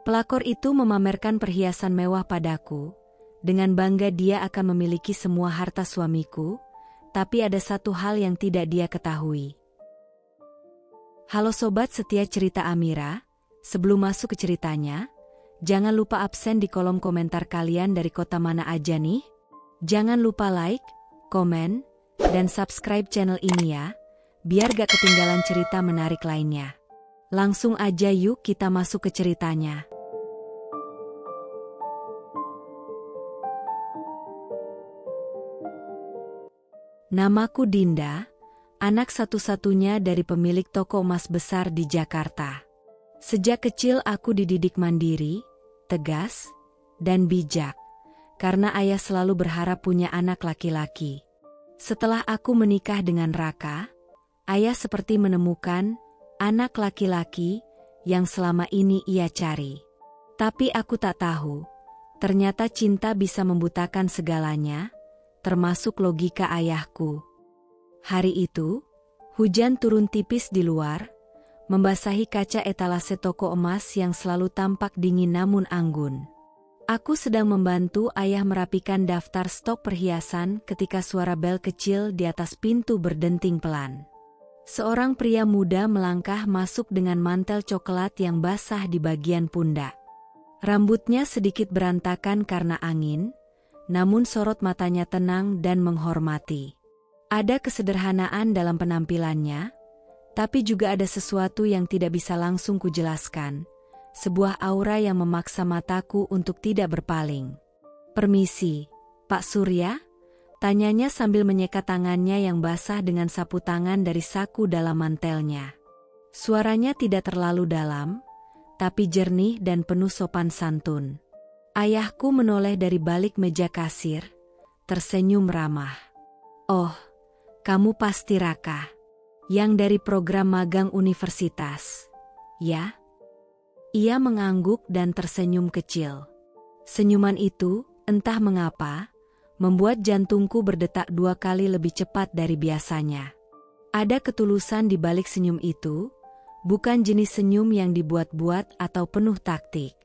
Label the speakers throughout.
Speaker 1: Pelakor itu memamerkan perhiasan mewah padaku. Dengan bangga dia akan memiliki semua harta suamiku, tapi ada satu hal yang tidak dia ketahui. Halo sobat setia cerita Amira, sebelum masuk ke ceritanya, jangan lupa absen di kolom komentar kalian dari kota mana aja nih. Jangan lupa like, komen, dan subscribe channel ini ya, biar gak ketinggalan cerita menarik lainnya. Langsung aja yuk kita masuk ke ceritanya. Namaku Dinda, anak satu-satunya dari pemilik toko emas besar di Jakarta. Sejak kecil aku dididik mandiri, tegas, dan bijak, karena ayah selalu berharap punya anak laki-laki. Setelah aku menikah dengan Raka, ayah seperti menemukan anak laki-laki yang selama ini ia cari. Tapi aku tak tahu, ternyata cinta bisa membutakan segalanya, termasuk logika ayahku. Hari itu, hujan turun tipis di luar, membasahi kaca etalase toko emas yang selalu tampak dingin namun anggun. Aku sedang membantu ayah merapikan daftar stok perhiasan ketika suara bel kecil di atas pintu berdenting pelan. Seorang pria muda melangkah masuk dengan mantel coklat yang basah di bagian pundak. Rambutnya sedikit berantakan karena angin, namun sorot matanya tenang dan menghormati. Ada kesederhanaan dalam penampilannya, tapi juga ada sesuatu yang tidak bisa langsung kujelaskan, sebuah aura yang memaksa mataku untuk tidak berpaling. "Permisi, Pak Surya?" tanyanya sambil menyekat tangannya yang basah dengan sapu tangan dari saku dalam mantelnya. Suaranya tidak terlalu dalam, tapi jernih dan penuh sopan santun. Ayahku menoleh dari balik meja kasir, tersenyum ramah. "Oh, kamu pasti Raka, yang dari program magang universitas, ya?" Ia mengangguk dan tersenyum kecil. Senyuman itu, entah mengapa, membuat jantungku berdetak 2 kali lebih cepat dari biasanya. Ada ketulusan di balik senyum itu, bukan jenis senyum yang dibuat-buat atau penuh taktik.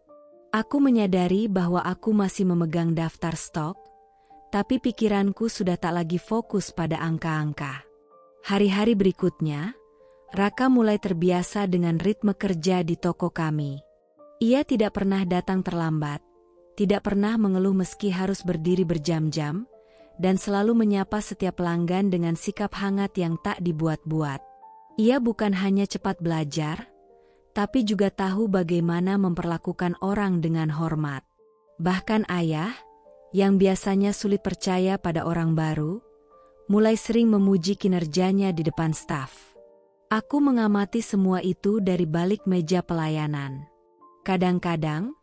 Speaker 1: Aku menyadari bahwa aku masih memegang daftar stok, tapi pikiranku sudah tak lagi fokus pada angka-angka. Hari-hari berikutnya, Raka mulai terbiasa dengan ritme kerja di toko kami. Ia tidak pernah datang terlambat, tidak pernah mengeluh meski harus berdiri berjam-jam, dan selalu menyapa setiap pelanggan dengan sikap hangat yang tak dibuat-buat. Ia bukan hanya cepat belajar, tapi juga tahu bagaimana memperlakukan orang dengan hormat. Bahkan ayah, yang biasanya sulit percaya pada orang baru, mulai sering memuji kinerjanya di depan staf. Aku mengamati semua itu dari balik meja pelayanan. Kadang-kadang,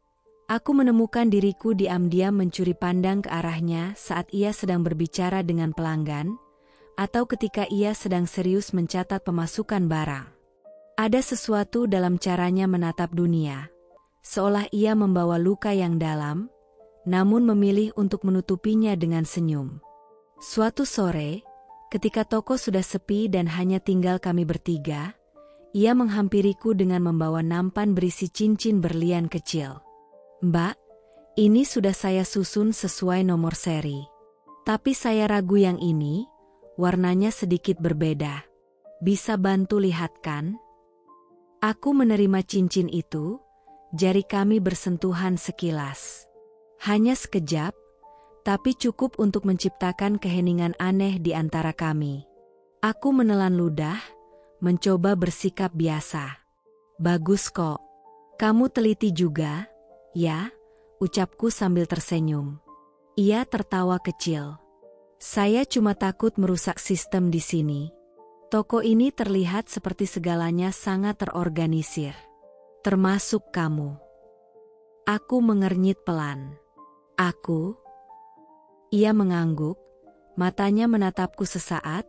Speaker 1: aku menemukan diriku diam-diam mencuri pandang ke arahnya saat ia sedang berbicara dengan pelanggan, atau ketika ia sedang serius mencatat pemasukan barang. Ada sesuatu dalam caranya menatap dunia, seolah ia membawa luka yang dalam, namun memilih untuk menutupinya dengan senyum. Suatu sore, ketika toko sudah sepi dan hanya tinggal kami bertiga, ia menghampiriku dengan membawa nampan berisi cincin berlian kecil. "Mbak, ini sudah saya susun sesuai nomor seri. Tapi saya ragu yang ini, warnanya sedikit berbeda. Bisa bantu lihat kan?" Aku menerima cincin itu, jari kami bersentuhan sekilas. Hanya sekejap, tapi cukup untuk menciptakan keheningan aneh di antara kami. Aku menelan ludah, mencoba bersikap biasa. "Bagus kok. Kamu teliti juga, ya?" ucapku sambil tersenyum. Ia tertawa kecil. "Saya cuma takut merusak sistem di sini. Toko ini terlihat seperti segalanya sangat terorganisir. Termasuk kamu." Aku mengernyit pelan. "Aku?" Ia mengangguk, matanya menatapku sesaat,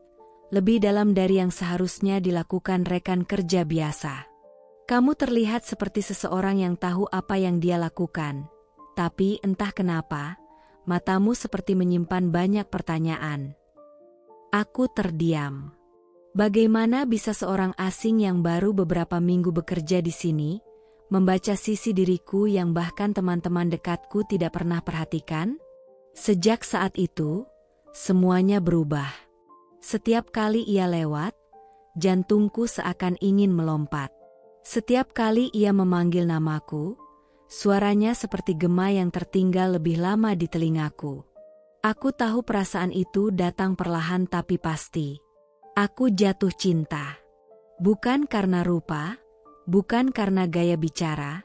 Speaker 1: lebih dalam dari yang seharusnya dilakukan rekan kerja biasa. "Kamu terlihat seperti seseorang yang tahu apa yang dia lakukan, tapi entah kenapa, matamu seperti menyimpan banyak pertanyaan." Aku terdiam. Bagaimana bisa seorang asing yang baru beberapa minggu bekerja di sini membaca sisi diriku yang bahkan teman-teman dekatku tidak pernah perhatikan? Sejak saat itu, semuanya berubah. Setiap kali ia lewat, jantungku seakan ingin melompat. Setiap kali ia memanggil namaku, suaranya seperti gema yang tertinggal lebih lama di telingaku. Aku tahu perasaan itu datang perlahan tapi pasti. Aku jatuh cinta. Bukan karena rupa, bukan karena gaya bicara,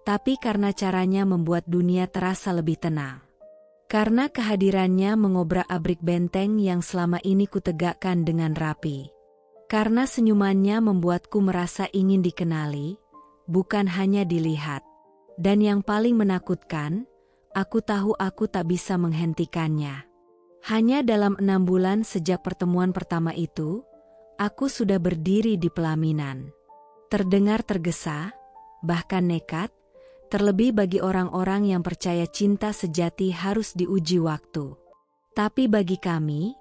Speaker 1: tapi karena caranya membuat dunia terasa lebih tenang. Karena kehadirannya mengobrak-abrik benteng yang selama ini kutegakkan dengan rapi. Karena senyumannya membuatku merasa ingin dikenali, bukan hanya dilihat. Dan yang paling menakutkan, aku tahu aku tak bisa menghentikannya. Hanya dalam 6 bulan sejak pertemuan pertama itu, aku sudah berdiri di pelaminan. Terdengar tergesa, bahkan nekat, terlebih bagi orang-orang yang percaya cinta sejati harus diuji waktu. Tapi bagi kami,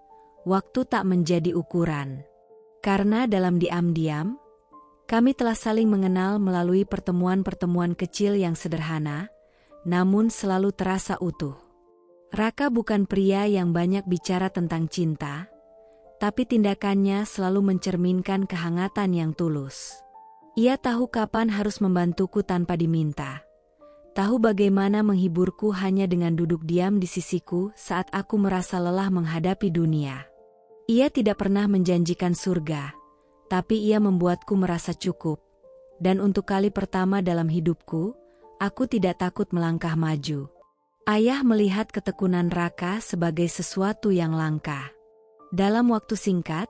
Speaker 1: waktu tak menjadi ukuran. Karena dalam diam-diam, kami telah saling mengenal melalui pertemuan-pertemuan kecil yang sederhana, namun selalu terasa utuh. Raka bukan pria yang banyak bicara tentang cinta, tapi tindakannya selalu mencerminkan kehangatan yang tulus. Ia tahu kapan harus membantuku tanpa diminta. Tahu bagaimana menghiburku hanya dengan duduk diam di sisiku saat aku merasa lelah menghadapi dunia. Ia tidak pernah menjanjikan surga, tapi ia membuatku merasa cukup. Dan untuk kali pertama dalam hidupku, aku tidak takut melangkah maju. Ayah melihat ketekunan Raka sebagai sesuatu yang langka. Dalam waktu singkat,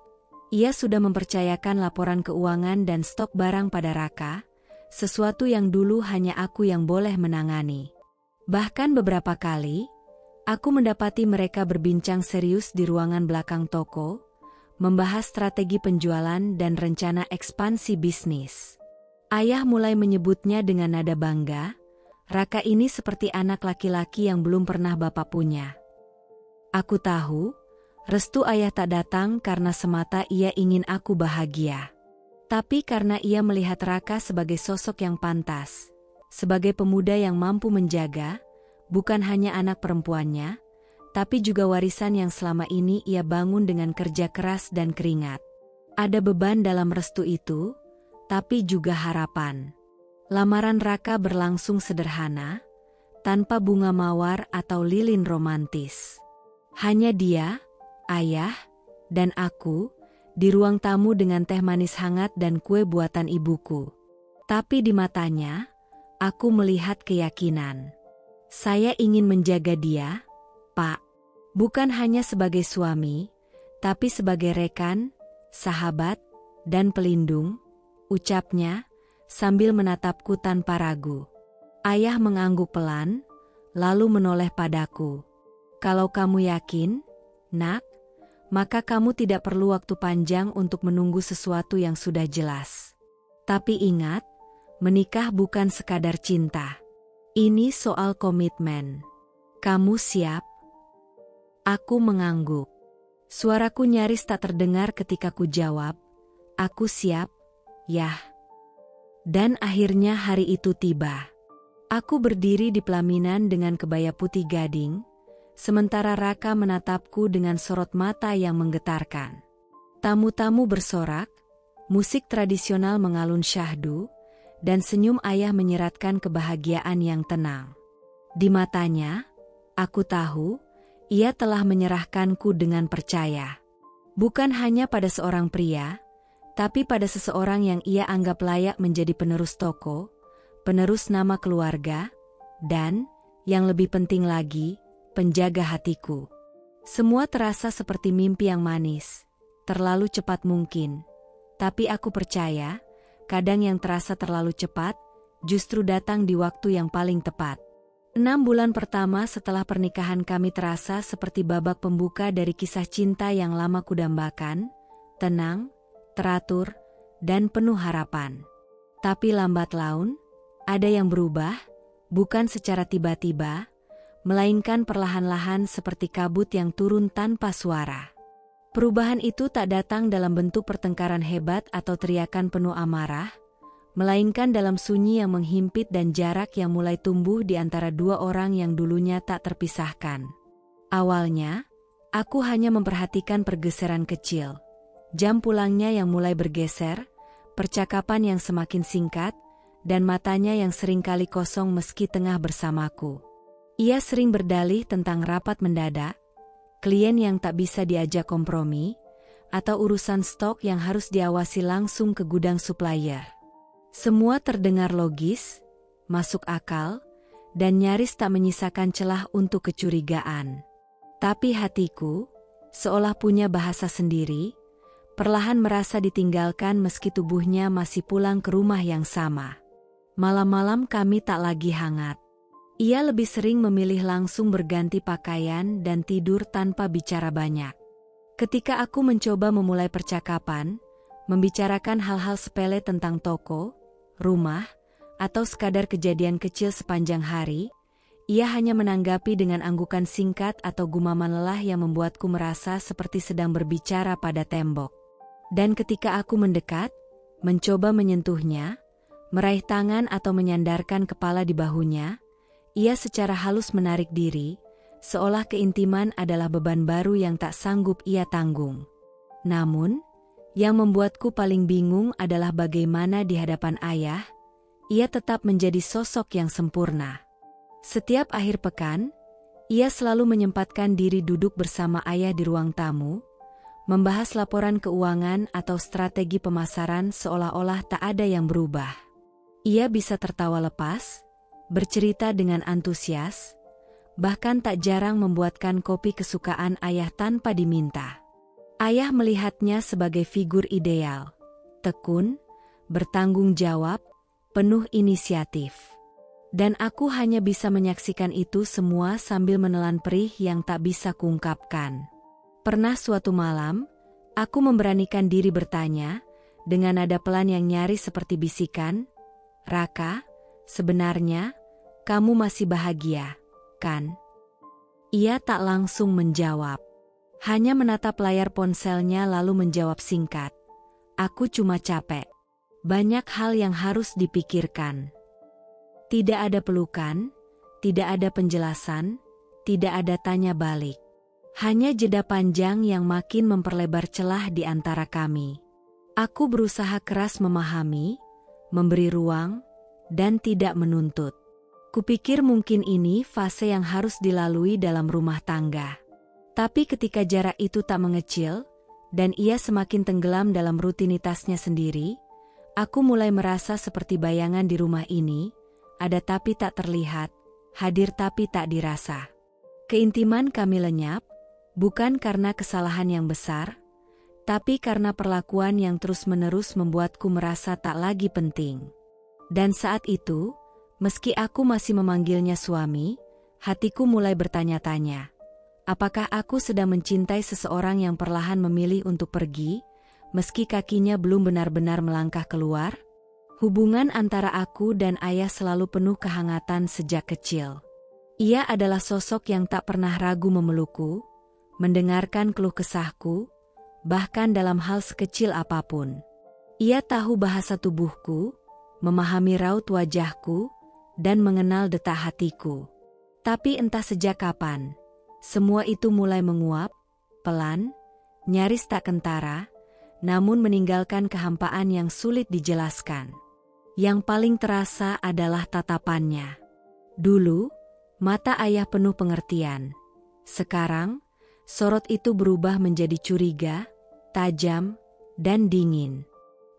Speaker 1: ia sudah mempercayakan laporan keuangan dan stok barang pada Raka, sesuatu yang dulu hanya aku yang boleh menangani. Bahkan beberapa kali, aku mendapati mereka berbincang serius di ruangan belakang toko, membahas strategi penjualan dan rencana ekspansi bisnis. Ayah mulai menyebutnya dengan nada bangga, Raka ini seperti anak laki-laki yang belum pernah bapak punya. Aku tahu, restu ayah tak datang karena semata ia ingin aku bahagia. Tapi karena ia melihat Raka sebagai sosok yang pantas, sebagai pemuda yang mampu menjaga, bukan hanya anak perempuannya, tapi juga warisan yang selama ini ia bangun dengan kerja keras dan keringat. Ada beban dalam restu itu, tapi juga harapan. Lamaran Raka berlangsung sederhana, tanpa bunga mawar atau lilin romantis. Hanya dia, ayah, dan aku, di ruang tamu dengan teh manis hangat dan kue buatan ibuku. Tapi di matanya, aku melihat keyakinan. Saya ingin menjaga dia, Pak. Bukan hanya sebagai suami, tapi sebagai rekan, sahabat, dan pelindung, ucapnya, sambil menatapku tanpa ragu. Ayah mengangguk pelan, lalu menoleh padaku. Kalau kamu yakin, Nak, maka kamu tidak perlu waktu panjang untuk menunggu sesuatu yang sudah jelas. Tapi ingat, menikah bukan sekadar cinta. Ini soal komitmen. Kamu siap? Aku mengangguk. Suaraku nyaris tak terdengar ketika ku jawab, aku siap, Yah. Dan akhirnya hari itu tiba. Aku berdiri di pelaminan dengan kebaya putih gading, sementara Raka menatapku dengan sorot mata yang menggetarkan. Tamu-tamu bersorak, musik tradisional mengalun syahdu, dan senyum ayah menyeratkan kebahagiaan yang tenang. Di matanya, aku tahu, ia telah menyerahkanku dengan percaya. Bukan hanya pada seorang pria, tapi pada seseorang yang ia anggap layak menjadi penerus toko, penerus nama keluarga, dan, yang lebih penting lagi, penjaga hatiku. Semua terasa seperti mimpi yang manis, terlalu cepat mungkin. Tapi aku percaya, kadang yang terasa terlalu cepat, justru datang di waktu yang paling tepat. 6 bulan pertama setelah pernikahan kami terasa seperti babak pembuka dari kisah cinta yang lama kudambakan, tenang, teratur, dan penuh harapan. Tapi lambat laun, ada yang berubah, bukan secara tiba-tiba, melainkan perlahan-lahan seperti kabut yang turun tanpa suara. Perubahan itu tak datang dalam bentuk pertengkaran hebat atau teriakan penuh amarah, melainkan dalam sunyi yang menghimpit dan jarak yang mulai tumbuh di antara dua orang yang dulunya tak terpisahkan. Awalnya, aku hanya memperhatikan pergeseran kecil, jam pulangnya yang mulai bergeser, percakapan yang semakin singkat, dan matanya yang seringkali kosong meski tengah bersamaku. Ia sering berdalih tentang rapat mendadak, klien yang tak bisa diajak kompromi, atau urusan stok yang harus diawasi langsung ke gudang supplier. Semua terdengar logis, masuk akal, dan nyaris tak menyisakan celah untuk kecurigaan. Tapi hatiku, seolah punya bahasa sendiri, perlahan merasa ditinggalkan meski tubuhnya masih pulang ke rumah yang sama. Malam-malam kami tak lagi hangat. Ia lebih sering memilih langsung berganti pakaian dan tidur tanpa bicara banyak. Ketika aku mencoba memulai percakapan, membicarakan hal-hal sepele tentang toko, rumah, atau sekadar kejadian kecil sepanjang hari, ia hanya menanggapi dengan anggukan singkat atau gumaman lelah yang membuatku merasa seperti sedang berbicara pada tembok. Dan ketika aku mendekat, mencoba menyentuhnya, meraih tangan atau menyandarkan kepala di bahunya, ia secara halus menarik diri, seolah keintiman adalah beban baru yang tak sanggup ia tanggung. Namun, yang membuatku paling bingung adalah bagaimana di hadapan ayah, ia tetap menjadi sosok yang sempurna. Setiap akhir pekan, ia selalu menyempatkan diri duduk bersama ayah di ruang tamu, membahas laporan keuangan atau strategi pemasaran seolah-olah tak ada yang berubah. Ia bisa tertawa lepas, bercerita dengan antusias, bahkan tak jarang membuatkan kopi kesukaan ayah tanpa diminta. Ayah melihatnya sebagai figur ideal, tekun, bertanggung jawab, penuh inisiatif. Dan aku hanya bisa menyaksikan itu semua sambil menelan perih yang tak bisa kuungkapkan. Pernah suatu malam, aku memberanikan diri bertanya, dengan nada pelan yang nyaris seperti bisikan, "Raka, sebenarnya, kamu masih bahagia, kan?" Ia tak langsung menjawab. Hanya menatap layar ponselnya lalu menjawab singkat, "Aku cuma capek. Banyak hal yang harus dipikirkan." Tidak ada pelukan, tidak ada penjelasan, tidak ada tanya balik. Hanya jeda panjang yang makin memperlebar celah di antara kami. Aku berusaha keras memahami, memberi ruang, dan tidak menuntut. Kupikir mungkin ini fase yang harus dilalui dalam rumah tangga. Tapi ketika jarak itu tak mengecil, dan ia semakin tenggelam dalam rutinitasnya sendiri, aku mulai merasa seperti bayangan di rumah ini, ada tapi tak terlihat, hadir tapi tak dirasa. Keintiman kami lenyap, bukan karena kesalahan yang besar, tapi karena perlakuan yang terus-menerus membuatku merasa tak lagi penting. Dan saat itu, meski aku masih memanggilnya suami, hatiku mulai bertanya-tanya. Apakah aku sedang mencintai seseorang yang perlahan memilih untuk pergi, meski kakinya belum benar-benar melangkah keluar? Hubungan antara aku dan ayah selalu penuh kehangatan sejak kecil. Ia adalah sosok yang tak pernah ragu memelukku, mendengarkan keluh kesahku, bahkan dalam hal sekecil apapun. Ia tahu bahasa tubuhku, memahami raut wajahku, dan mengenal detak hatiku. Tapi entah sejak kapan, semua itu mulai menguap, pelan, nyaris tak kentara, namun meninggalkan kehampaan yang sulit dijelaskan. Yang paling terasa adalah tatapannya. Dulu, mata ayah penuh pengertian. Sekarang, sorot itu berubah menjadi curiga, tajam, dan dingin.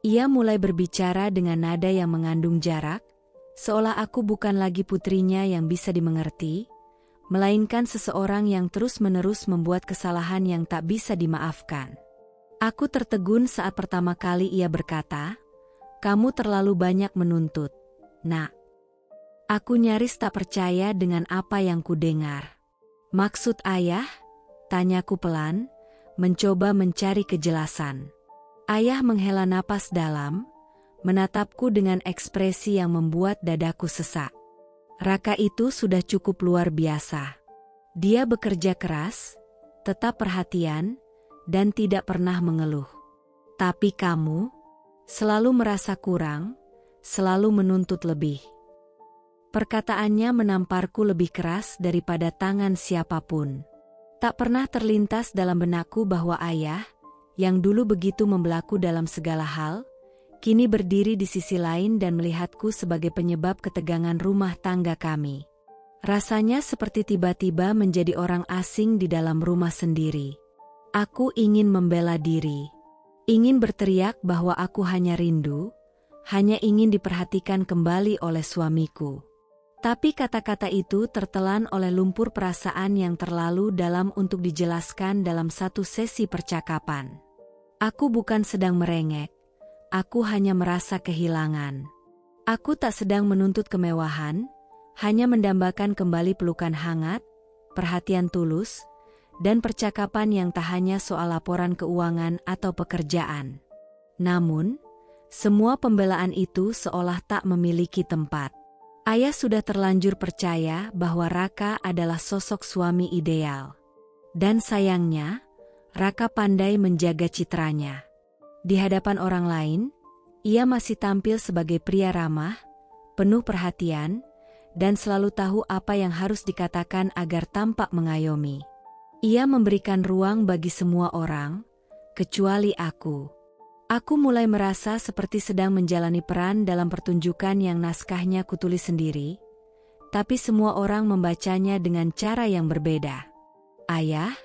Speaker 1: Ia mulai berbicara dengan nada yang mengandung jarak, seolah aku bukan lagi putrinya yang bisa dimengerti, melainkan seseorang yang terus-menerus membuat kesalahan yang tak bisa dimaafkan. Aku tertegun saat pertama kali ia berkata, "Kamu terlalu banyak menuntut, Nak." Aku nyaris tak percaya dengan apa yang kudengar. "Maksud ayah?" tanyaku pelan, mencoba mencari kejelasan. Ayah menghela napas dalam, menatapku dengan ekspresi yang membuat dadaku sesak. Raka itu sudah cukup luar biasa. Dia bekerja keras, tetap perhatian, dan tidak pernah mengeluh. Tapi kamu selalu merasa kurang, selalu menuntut lebih. Perkataannya menamparku lebih keras daripada tangan siapapun. Tak pernah terlintas dalam benakku bahwa ayah, yang dulu begitu membelaku dalam segala hal, kini berdiri di sisi lain dan melihatku sebagai penyebab ketegangan rumah tangga kami. Rasanya seperti tiba-tiba menjadi orang asing di dalam rumah sendiri. Aku ingin membela diri. Ingin berteriak bahwa aku hanya rindu, hanya ingin diperhatikan kembali oleh suamiku. Tapi kata-kata itu tertelan oleh lumpur perasaan yang terlalu dalam untuk dijelaskan dalam satu sesi percakapan. Aku bukan sedang merengek, aku hanya merasa kehilangan. Aku tak sedang menuntut kemewahan, hanya mendambakan kembali pelukan hangat, perhatian tulus, dan percakapan yang tak hanya soal laporan keuangan atau pekerjaan. Namun, semua pembelaan itu seolah tak memiliki tempat. Ayah sudah terlanjur percaya bahwa Raka adalah sosok suami ideal. Dan sayangnya, Raka pandai menjaga citranya. Di hadapan orang lain, ia masih tampil sebagai pria ramah, penuh perhatian, dan selalu tahu apa yang harus dikatakan agar tampak mengayomi. Ia memberikan ruang bagi semua orang, kecuali aku. Aku mulai merasa seperti sedang menjalani peran dalam pertunjukan yang naskahnya kutulis sendiri, tapi semua orang membacanya dengan cara yang berbeda. Ayah,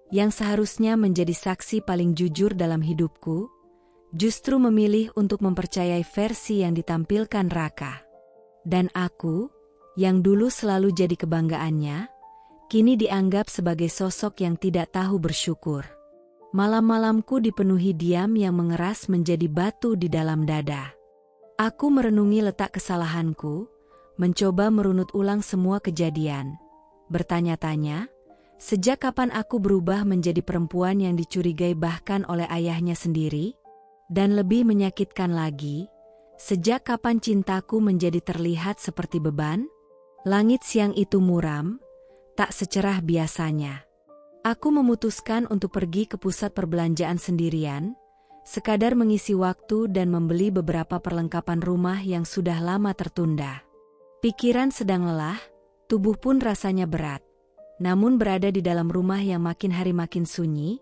Speaker 1: yang seharusnya menjadi saksi paling jujur dalam hidupku, justru memilih untuk mempercayai versi yang ditampilkan Raka. Dan aku, yang dulu selalu jadi kebanggaannya, kini dianggap sebagai sosok yang tidak tahu bersyukur. Malam-malamku dipenuhi diam yang mengeras menjadi batu di dalam dada. Aku merenungi letak kesalahanku, mencoba merunut ulang semua kejadian. Bertanya-tanya, sejak kapan aku berubah menjadi perempuan yang dicurigai bahkan oleh ayahnya sendiri? Dan lebih menyakitkan lagi, sejak kapan cintaku menjadi terlihat seperti beban? Langit siang itu muram, tak secerah biasanya. Aku memutuskan untuk pergi ke pusat perbelanjaan sendirian, sekadar mengisi waktu dan membeli beberapa perlengkapan rumah yang sudah lama tertunda. Pikiran sedang lelah, tubuh pun rasanya berat. Namun berada di dalam rumah yang makin hari makin sunyi,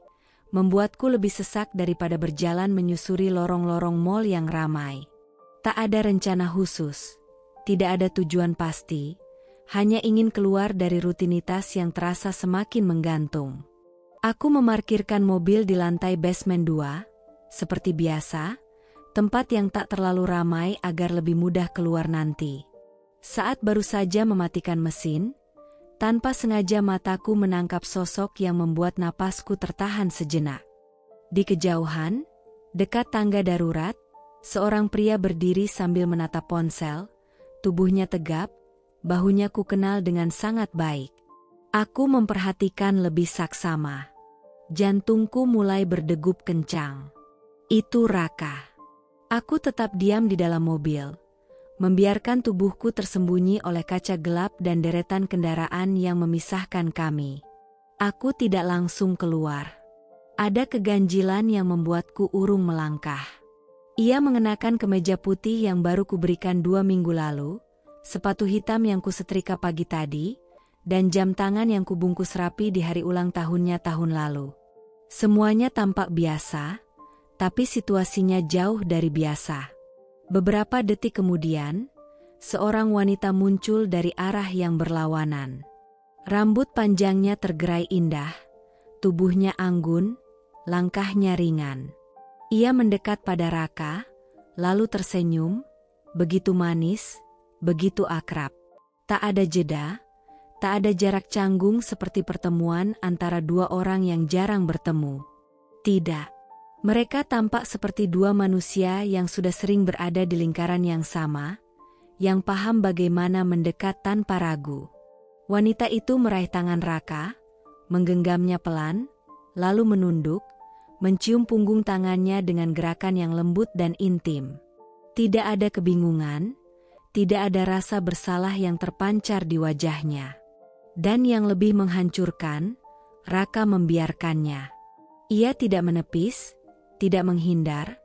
Speaker 1: membuatku lebih sesak daripada berjalan menyusuri lorong-lorong mal yang ramai. Tak ada rencana khusus, tidak ada tujuan pasti. Hanya ingin keluar dari rutinitas yang terasa semakin menggantung. Aku memarkirkan mobil di lantai basement 2, seperti biasa, tempat yang tak terlalu ramai agar lebih mudah keluar nanti. Saat baru saja mematikan mesin, tanpa sengaja mataku menangkap sosok yang membuat napasku tertahan sejenak. Di kejauhan, dekat tangga darurat, seorang pria berdiri sambil menatap ponsel, tubuhnya tegap, bahunya ku kenal dengan sangat baik. Aku memperhatikan lebih saksama. Jantungku mulai berdegup kencang. Itu Raka. Aku tetap diam di dalam mobil, membiarkan tubuhku tersembunyi oleh kaca gelap dan deretan kendaraan yang memisahkan kami. Aku tidak langsung keluar. Ada keganjilan yang membuatku urung melangkah. Ia mengenakan kemeja putih yang baru kuberikan 2 minggu lalu, sepatu hitam yang kusetrika pagi tadi, dan jam tangan yang kubungkus rapi di hari ulang tahunnya tahun lalu. Semuanya tampak biasa, tapi situasinya jauh dari biasa. Beberapa detik kemudian, seorang wanita muncul dari arah yang berlawanan. Rambut panjangnya tergerai indah, tubuhnya anggun, langkahnya ringan. Ia mendekat pada Raka, lalu tersenyum, begitu manis, begitu akrab. Tak ada jeda, tak ada jarak canggung seperti pertemuan antara dua orang yang jarang bertemu. Tidak. Mereka tampak seperti dua manusia yang sudah sering berada di lingkaran yang sama, yang paham bagaimana mendekat tanpa ragu. Wanita itu meraih tangan Raka, menggenggamnya pelan, lalu menunduk, mencium punggung tangannya dengan gerakan yang lembut dan intim. Tidak ada kebingungan, tidak ada rasa bersalah yang terpancar di wajahnya. Dan yang lebih menghancurkan, Raka membiarkannya. Ia tidak menepis, tidak menghindar,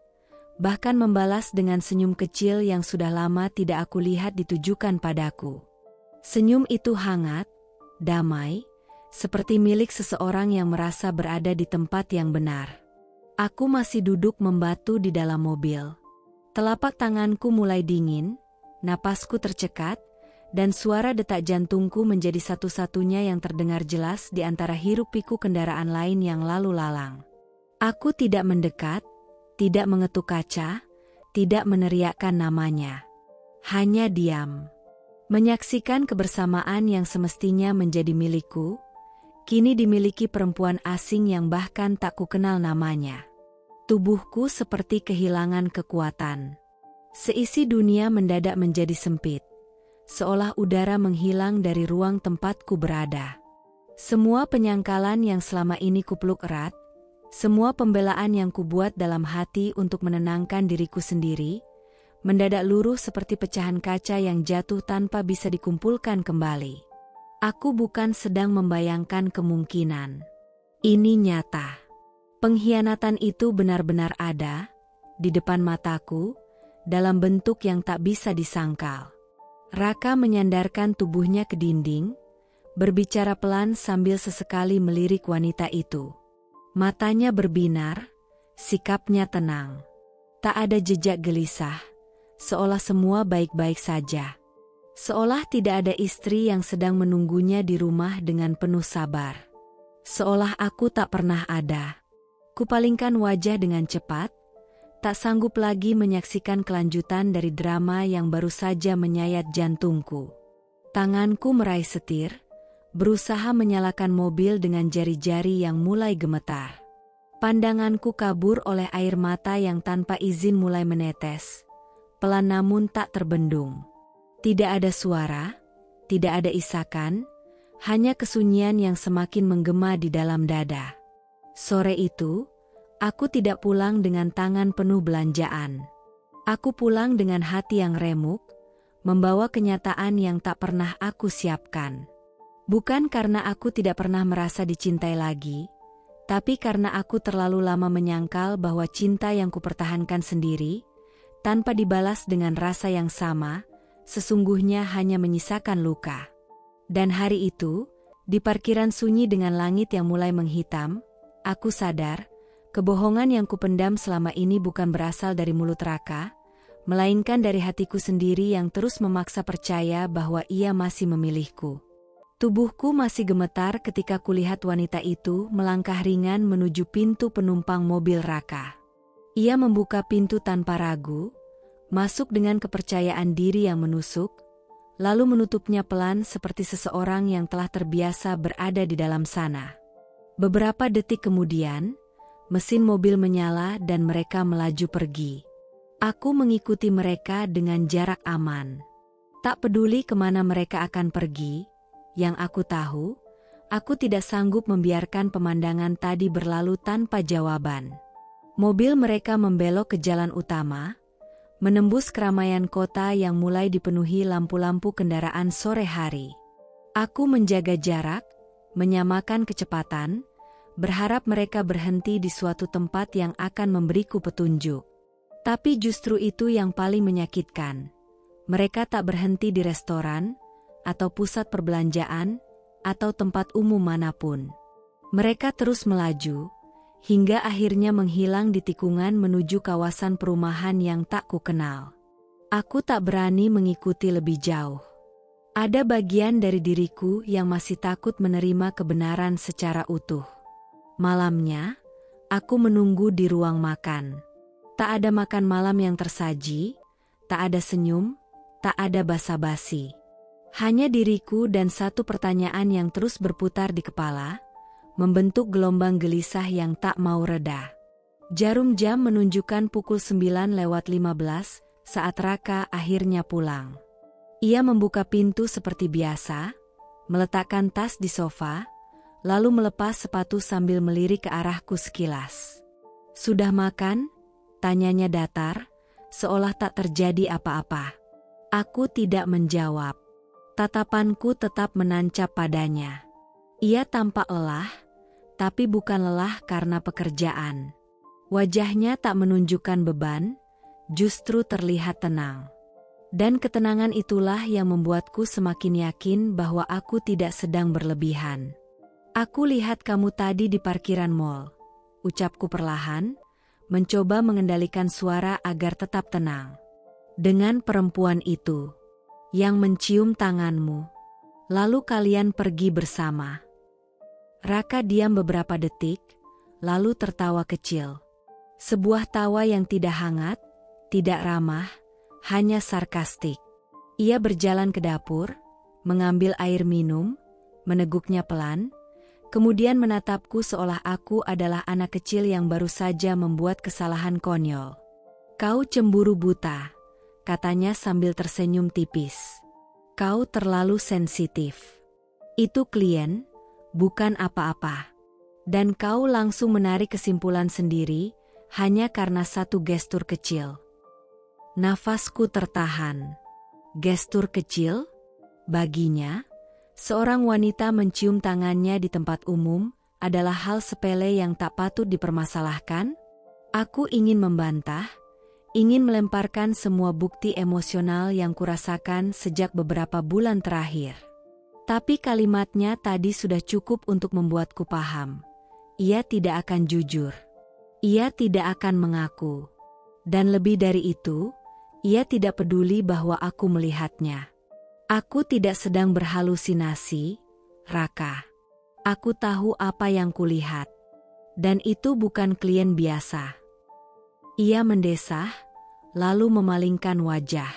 Speaker 1: bahkan membalas dengan senyum kecil yang sudah lama tidak aku lihat ditujukan padaku. Senyum itu hangat, damai, seperti milik seseorang yang merasa berada di tempat yang benar. Aku masih duduk membatu di dalam mobil. Telapak tanganku mulai dingin, napasku tercekat, dan suara detak jantungku menjadi satu-satunya yang terdengar jelas di antara hiruk-pikuk kendaraan lain yang lalu lalang. Aku tidak mendekat, tidak mengetuk kaca, tidak meneriakkan namanya. Hanya diam. Menyaksikan kebersamaan yang semestinya menjadi milikku, kini dimiliki perempuan asing yang bahkan tak kukenal namanya. Tubuhku seperti kehilangan kekuatan. Seisi dunia mendadak menjadi sempit. Seolah udara menghilang dari ruang tempatku berada. Semua penyangkalan yang selama ini kupeluk erat, semua pembelaan yang kubuat dalam hati untuk menenangkan diriku sendiri, mendadak luruh seperti pecahan kaca yang jatuh tanpa bisa dikumpulkan kembali. Aku bukan sedang membayangkan kemungkinan. Ini nyata. Pengkhianatan itu benar-benar ada, di depan mataku, dalam bentuk yang tak bisa disangkal. Raka menyandarkan tubuhnya ke dinding, berbicara pelan sambil sesekali melirik wanita itu. Matanya berbinar, sikapnya tenang. Tak ada jejak gelisah, seolah semua baik-baik saja. Seolah tidak ada istri yang sedang menunggunya di rumah dengan penuh sabar. Seolah aku tak pernah ada. Kupalingkan wajah dengan cepat, tak sanggup lagi menyaksikan kelanjutan dari drama yang baru saja menyayat jantungku. Tanganku meraih setir, berusaha menyalakan mobil dengan jari-jari yang mulai gemetar. Pandanganku kabur oleh air mata yang tanpa izin mulai menetes, pelan namun tak terbendung. Tidak ada suara, tidak ada isakan, hanya kesunyian yang semakin menggema di dalam dada. Sore itu, aku tidak pulang dengan tangan penuh belanjaan. Aku pulang dengan hati yang remuk, membawa kenyataan yang tak pernah aku siapkan. Bukan karena aku tidak pernah merasa dicintai lagi, tapi karena aku terlalu lama menyangkal bahwa cinta yang kupertahankan sendiri, tanpa dibalas dengan rasa yang sama, sesungguhnya hanya menyisakan luka. Dan hari itu, di parkiran sunyi dengan langit yang mulai menghitam, aku sadar, kebohongan yang kupendam selama ini bukan berasal dari mulut Raka, melainkan dari hatiku sendiri yang terus memaksa percaya bahwa ia masih memilihku. Tubuhku masih gemetar ketika kulihat wanita itu melangkah ringan menuju pintu penumpang mobil Raka. Ia membuka pintu tanpa ragu, masuk dengan kepercayaan diri yang menusuk, lalu menutupnya pelan seperti seseorang yang telah terbiasa berada di dalam sana. Beberapa detik kemudian, mesin mobil menyala dan mereka melaju pergi. Aku mengikuti mereka dengan jarak aman. Tak peduli kemana mereka akan pergi, yang aku tahu, aku tidak sanggup membiarkan pemandangan tadi berlalu tanpa jawaban. Mobil mereka membelok ke jalan utama, menembus keramaian kota yang mulai dipenuhi lampu-lampu kendaraan sore hari. Aku menjaga jarak, menyamakan kecepatan, berharap mereka berhenti di suatu tempat yang akan memberiku petunjuk. Tapi justru itu yang paling menyakitkan. Mereka tak berhenti di restoran, atau pusat perbelanjaan, atau tempat umum manapun. Mereka terus melaju, hingga akhirnya menghilang di tikungan menuju kawasan perumahan yang tak kukenal. Aku tak berani mengikuti lebih jauh. Ada bagian dari diriku yang masih takut menerima kebenaran secara utuh. Malamnya, aku menunggu di ruang makan. Tak ada makan malam yang tersaji, tak ada senyum, tak ada basa-basi. Hanya diriku dan satu pertanyaan yang terus berputar di kepala, membentuk gelombang gelisah yang tak mau reda. Jarum jam menunjukkan pukul 9:15 saat Raka akhirnya pulang. Ia membuka pintu seperti biasa, meletakkan tas di sofa, lalu melepas sepatu sambil melirik ke arahku sekilas. "Sudah makan?" tanyanya datar, seolah tak terjadi apa-apa. Aku tidak menjawab. Tatapanku tetap menancap padanya. Ia tampak lelah, tapi bukan lelah karena pekerjaan. Wajahnya tak menunjukkan beban, justru terlihat tenang. Dan ketenangan itulah yang membuatku semakin yakin bahwa aku tidak sedang berlebihan. Aku lihat kamu tadi di parkiran mall, ucapku perlahan, mencoba mengendalikan suara agar tetap tenang. Dengan perempuan itu, yang mencium tanganmu, lalu kalian pergi bersama. Raka diam beberapa detik, lalu tertawa kecil. Sebuah tawa yang tidak hangat, tidak ramah, hanya sarkastik. Ia berjalan ke dapur, mengambil air minum, meneguknya pelan, kemudian menatapku seolah aku adalah anak kecil yang baru saja membuat kesalahan konyol. Kau cemburu buta, katanya sambil tersenyum tipis. Kau terlalu sensitif. Itu klien, bukan apa-apa. Dan kau langsung menarik kesimpulan sendiri, hanya karena satu gestur kecil. Nafasku tertahan. Gestur kecil? Baginya, seorang wanita mencium tangannya di tempat umum adalah hal sepele yang tak patut dipermasalahkan. Aku ingin membantah, ingin melemparkan semua bukti emosional yang kurasakan sejak beberapa bulan terakhir. Tapi kalimatnya tadi sudah cukup untuk membuatku paham. Ia tidak akan jujur. Ia tidak akan mengaku. Dan lebih dari itu, ia tidak peduli bahwa aku melihatnya. Aku tidak sedang berhalusinasi, Raka. Aku tahu apa yang kulihat. Dan itu bukan klien biasa. Ia mendesah, lalu memalingkan wajah.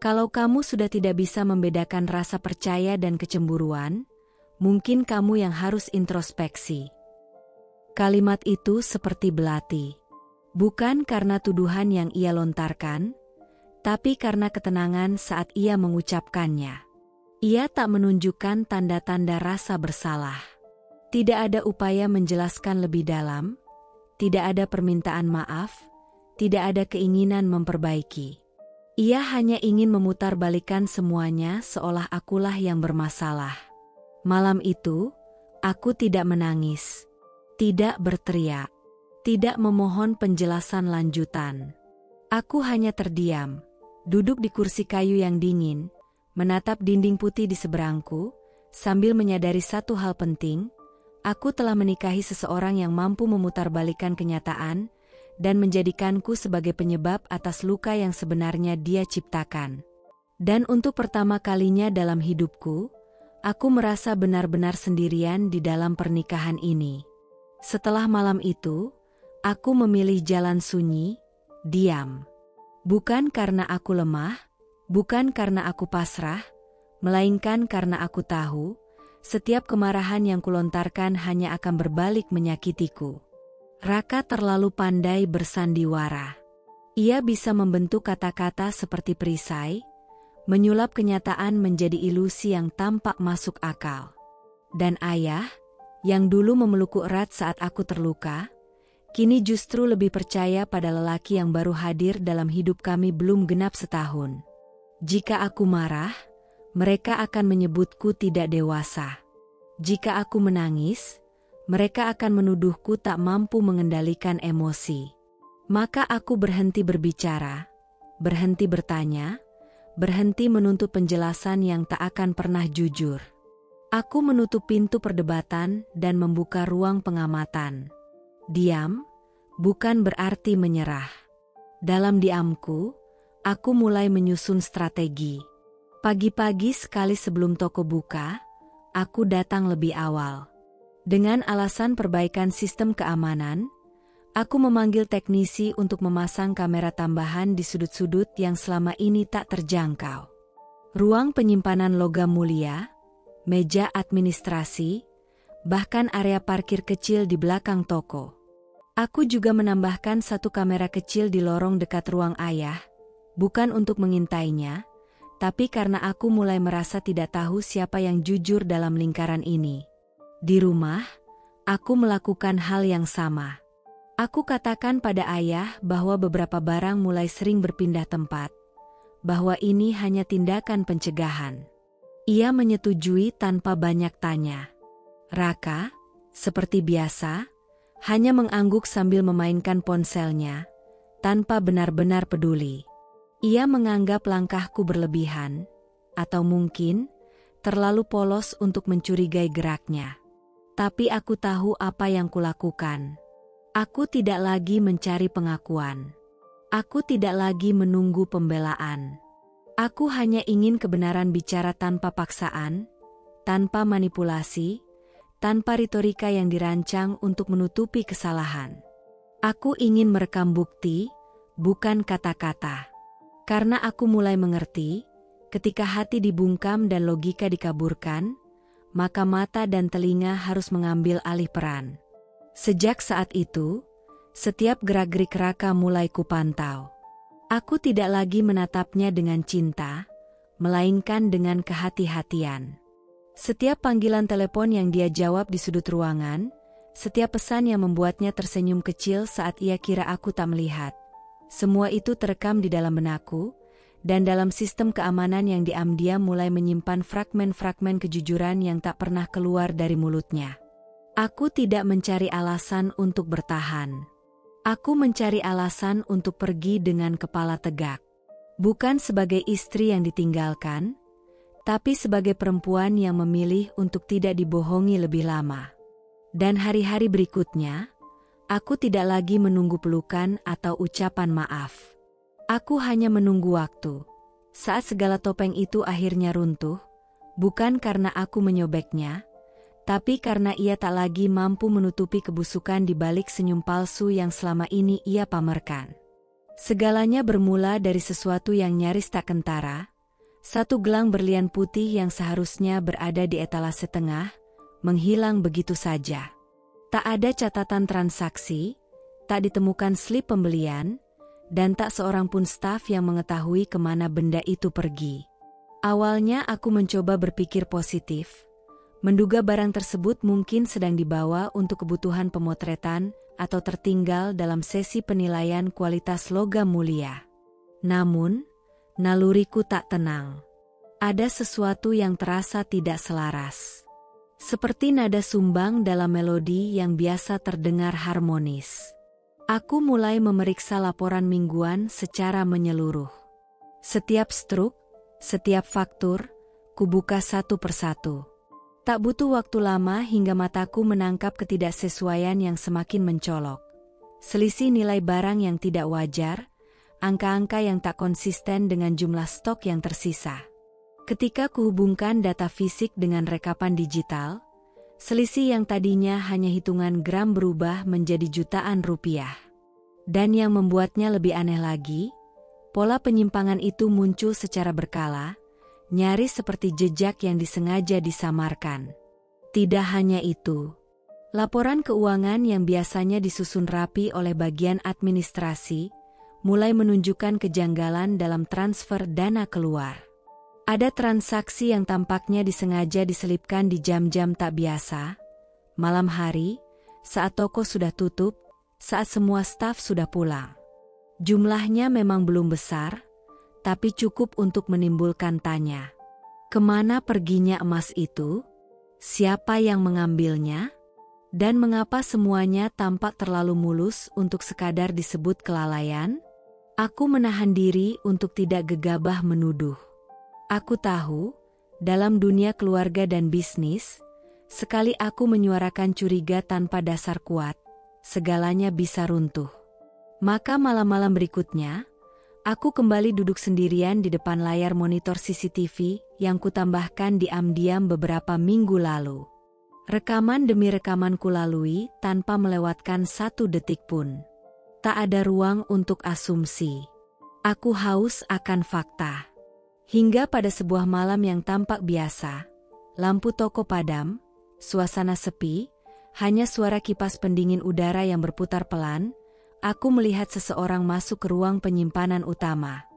Speaker 1: Kalau kamu sudah tidak bisa membedakan rasa percaya dan kecemburuan, mungkin kamu yang harus introspeksi. Kalimat itu seperti belati. Bukan karena tuduhan yang ia lontarkan, tapi karena ketenangan saat ia mengucapkannya. Ia tak menunjukkan tanda-tanda rasa bersalah. Tidak ada upaya menjelaskan lebih dalam, tidak ada permintaan maaf, tidak ada keinginan memperbaiki. Ia hanya ingin memutarbalikkan semuanya seolah akulah yang bermasalah. Malam itu, aku tidak menangis, tidak berteriak, tidak memohon penjelasan lanjutan. Aku hanya terdiam. Duduk di kursi kayu yang dingin, menatap dinding putih di seberangku, sambil menyadari satu hal penting, aku telah menikahi seseorang yang mampu memutarbalikkan kenyataan dan menjadikanku sebagai penyebab atas luka yang sebenarnya dia ciptakan. Dan untuk pertama kalinya dalam hidupku, aku merasa benar-benar sendirian di dalam pernikahan ini. Setelah malam itu, aku memilih jalan sunyi, diam. Bukan karena aku lemah, bukan karena aku pasrah, melainkan karena aku tahu, setiap kemarahan yang kulontarkan hanya akan berbalik menyakitiku. Raka terlalu pandai bersandiwara. Ia bisa membentuk kata-kata seperti perisai, menyulap kenyataan menjadi ilusi yang tampak masuk akal. Dan ayah, yang dulu memelukku erat saat aku terluka, kini justru lebih percaya pada lelaki yang baru hadir dalam hidup kami belum genap setahun. Jika aku marah, mereka akan menyebutku tidak dewasa. Jika aku menangis, mereka akan menuduhku tak mampu mengendalikan emosi. Maka aku berhenti berbicara, berhenti bertanya, berhenti menuntut penjelasan yang tak akan pernah jujur. Aku menutup pintu perdebatan dan membuka ruang pengamatan. Diam, bukan berarti menyerah. Dalam diamku, aku mulai menyusun strategi. Pagi-pagi sekali sebelum toko buka, aku datang lebih awal. Dengan alasan perbaikan sistem keamanan, aku memanggil teknisi untuk memasang kamera tambahan di sudut-sudut yang selama ini tak terjangkau. Ruang penyimpanan logam mulia, meja administrasi, bahkan area parkir kecil di belakang toko. Aku juga menambahkan satu kamera kecil di lorong dekat ruang ayah, bukan untuk mengintainya, tapi karena aku mulai merasa tidak tahu siapa yang jujur dalam lingkaran ini. Di rumah, aku melakukan hal yang sama. Aku katakan pada ayah bahwa beberapa barang mulai sering berpindah tempat, bahwa ini hanya tindakan pencegahan. Ia menyetujui tanpa banyak tanya. Raka, seperti biasa, hanya mengangguk sambil memainkan ponselnya, tanpa benar-benar peduli. Ia menganggap langkahku berlebihan, atau mungkin terlalu polos untuk mencurigai geraknya. Tapi aku tahu apa yang kulakukan. Aku tidak lagi mencari pengakuan. Aku tidak lagi menunggu pembelaan. Aku hanya ingin kebenaran bicara tanpa paksaan, tanpa manipulasi, tanpa retorika yang dirancang untuk menutupi kesalahan. Aku ingin merekam bukti, bukan kata-kata. Karena aku mulai mengerti, ketika hati dibungkam dan logika dikaburkan, maka mata dan telinga harus mengambil alih peran. Sejak saat itu, setiap gerak-gerik Raka mulai kupantau. Aku tidak lagi menatapnya dengan cinta, melainkan dengan kehati-hatian. Setiap panggilan telepon yang dia jawab di sudut ruangan, setiap pesan yang membuatnya tersenyum kecil saat ia kira aku tak melihat. Semua itu terekam di dalam benakku, dan dalam sistem keamanan yang diam-diam mulai menyimpan fragmen-fragmen kejujuran yang tak pernah keluar dari mulutnya. Aku tidak mencari alasan untuk bertahan. Aku mencari alasan untuk pergi dengan kepala tegak. Bukan sebagai istri yang ditinggalkan, tapi sebagai perempuan yang memilih untuk tidak dibohongi lebih lama. Dan hari-hari berikutnya, aku tidak lagi menunggu pelukan atau ucapan maaf. Aku hanya menunggu waktu. Saat segala topeng itu akhirnya runtuh, bukan karena aku menyobeknya, tapi karena ia tak lagi mampu menutupi kebusukan di balik senyum palsu yang selama ini ia pamerkan. Segalanya bermula dari sesuatu yang nyaris tak kentara. Satu gelang berlian putih yang seharusnya berada di etalase tengah, menghilang begitu saja. Tak ada catatan transaksi, tak ditemukan slip pembelian, dan tak seorang pun staf yang mengetahui kemana benda itu pergi. Awalnya aku mencoba berpikir positif, menduga barang tersebut mungkin sedang dibawa untuk kebutuhan pemotretan atau tertinggal dalam sesi penilaian kualitas logam mulia. Namun, naluriku tak tenang. Ada sesuatu yang terasa tidak selaras. Seperti nada sumbang dalam melodi yang biasa terdengar harmonis. Aku mulai memeriksa laporan mingguan secara menyeluruh. Setiap struk, setiap faktur, kubuka satu persatu. Tak butuh waktu lama hingga mataku menangkap ketidaksesuaian yang semakin mencolok. Selisih nilai barang yang tidak wajar, angka-angka yang tak konsisten dengan jumlah stok yang tersisa. Ketika kuhubungkan data fisik dengan rekapan digital, selisih yang tadinya hanya hitungan gram berubah menjadi jutaan rupiah. Dan yang membuatnya lebih aneh lagi, pola penyimpangan itu muncul secara berkala, nyaris seperti jejak yang disengaja disamarkan. Tidak hanya itu, laporan keuangan yang biasanya disusun rapi oleh bagian administrasi, mulai menunjukkan kejanggalan dalam transfer dana keluar. Ada transaksi yang tampaknya disengaja diselipkan di jam-jam tak biasa, malam hari, saat toko sudah tutup, saat semua staf sudah pulang. Jumlahnya memang belum besar, tapi cukup untuk menimbulkan tanya. Kemana perginya emas itu? Siapa yang mengambilnya? Dan mengapa semuanya tampak terlalu mulus untuk sekadar disebut kelalaian? Aku menahan diri untuk tidak gegabah menuduh. Aku tahu, dalam dunia keluarga dan bisnis, sekali aku menyuarakan curiga tanpa dasar kuat, segalanya bisa runtuh. Maka malam-malam berikutnya, aku kembali duduk sendirian di depan layar monitor CCTV yang kutambahkan diam-diam beberapa minggu lalu. Rekaman demi rekaman kulalui tanpa melewatkan satu detik pun. Tak ada ruang untuk asumsi. Aku haus akan fakta. Hingga pada sebuah malam yang tampak biasa, lampu toko padam, suasana sepi, hanya suara kipas pendingin udara yang berputar pelan, aku melihat seseorang masuk ke ruang penyimpanan utama.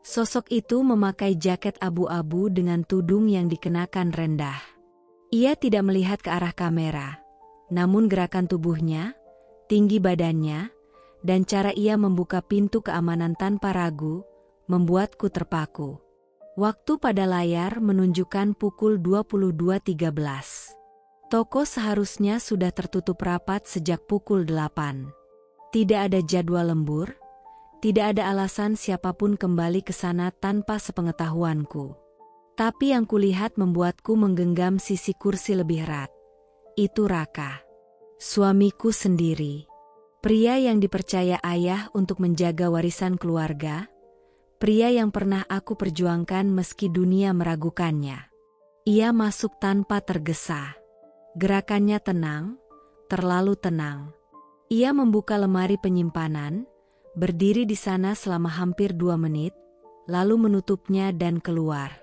Speaker 1: Sosok itu memakai jaket abu-abu dengan tudung yang dikenakan rendah. Ia tidak melihat ke arah kamera, namun gerakan tubuhnya, tinggi badannya, dan cara ia membuka pintu keamanan tanpa ragu, membuatku terpaku. Waktu pada layar menunjukkan pukul 22.13. Toko seharusnya sudah tertutup rapat sejak pukul 8. Tidak ada jadwal lembur, Tidak ada alasan siapapun kembali ke sana tanpa sepengetahuanku. Tapi yang kulihat membuatku menggenggam sisi kursi lebih erat. Itu Raka. Suamiku sendiri. Pria yang dipercaya ayah untuk menjaga warisan keluarga. Pria yang pernah aku perjuangkan meski dunia meragukannya. Ia masuk tanpa tergesa. Gerakannya tenang, terlalu tenang. Ia membuka lemari penyimpanan, berdiri di sana selama hampir 2 menit, lalu menutupnya dan keluar.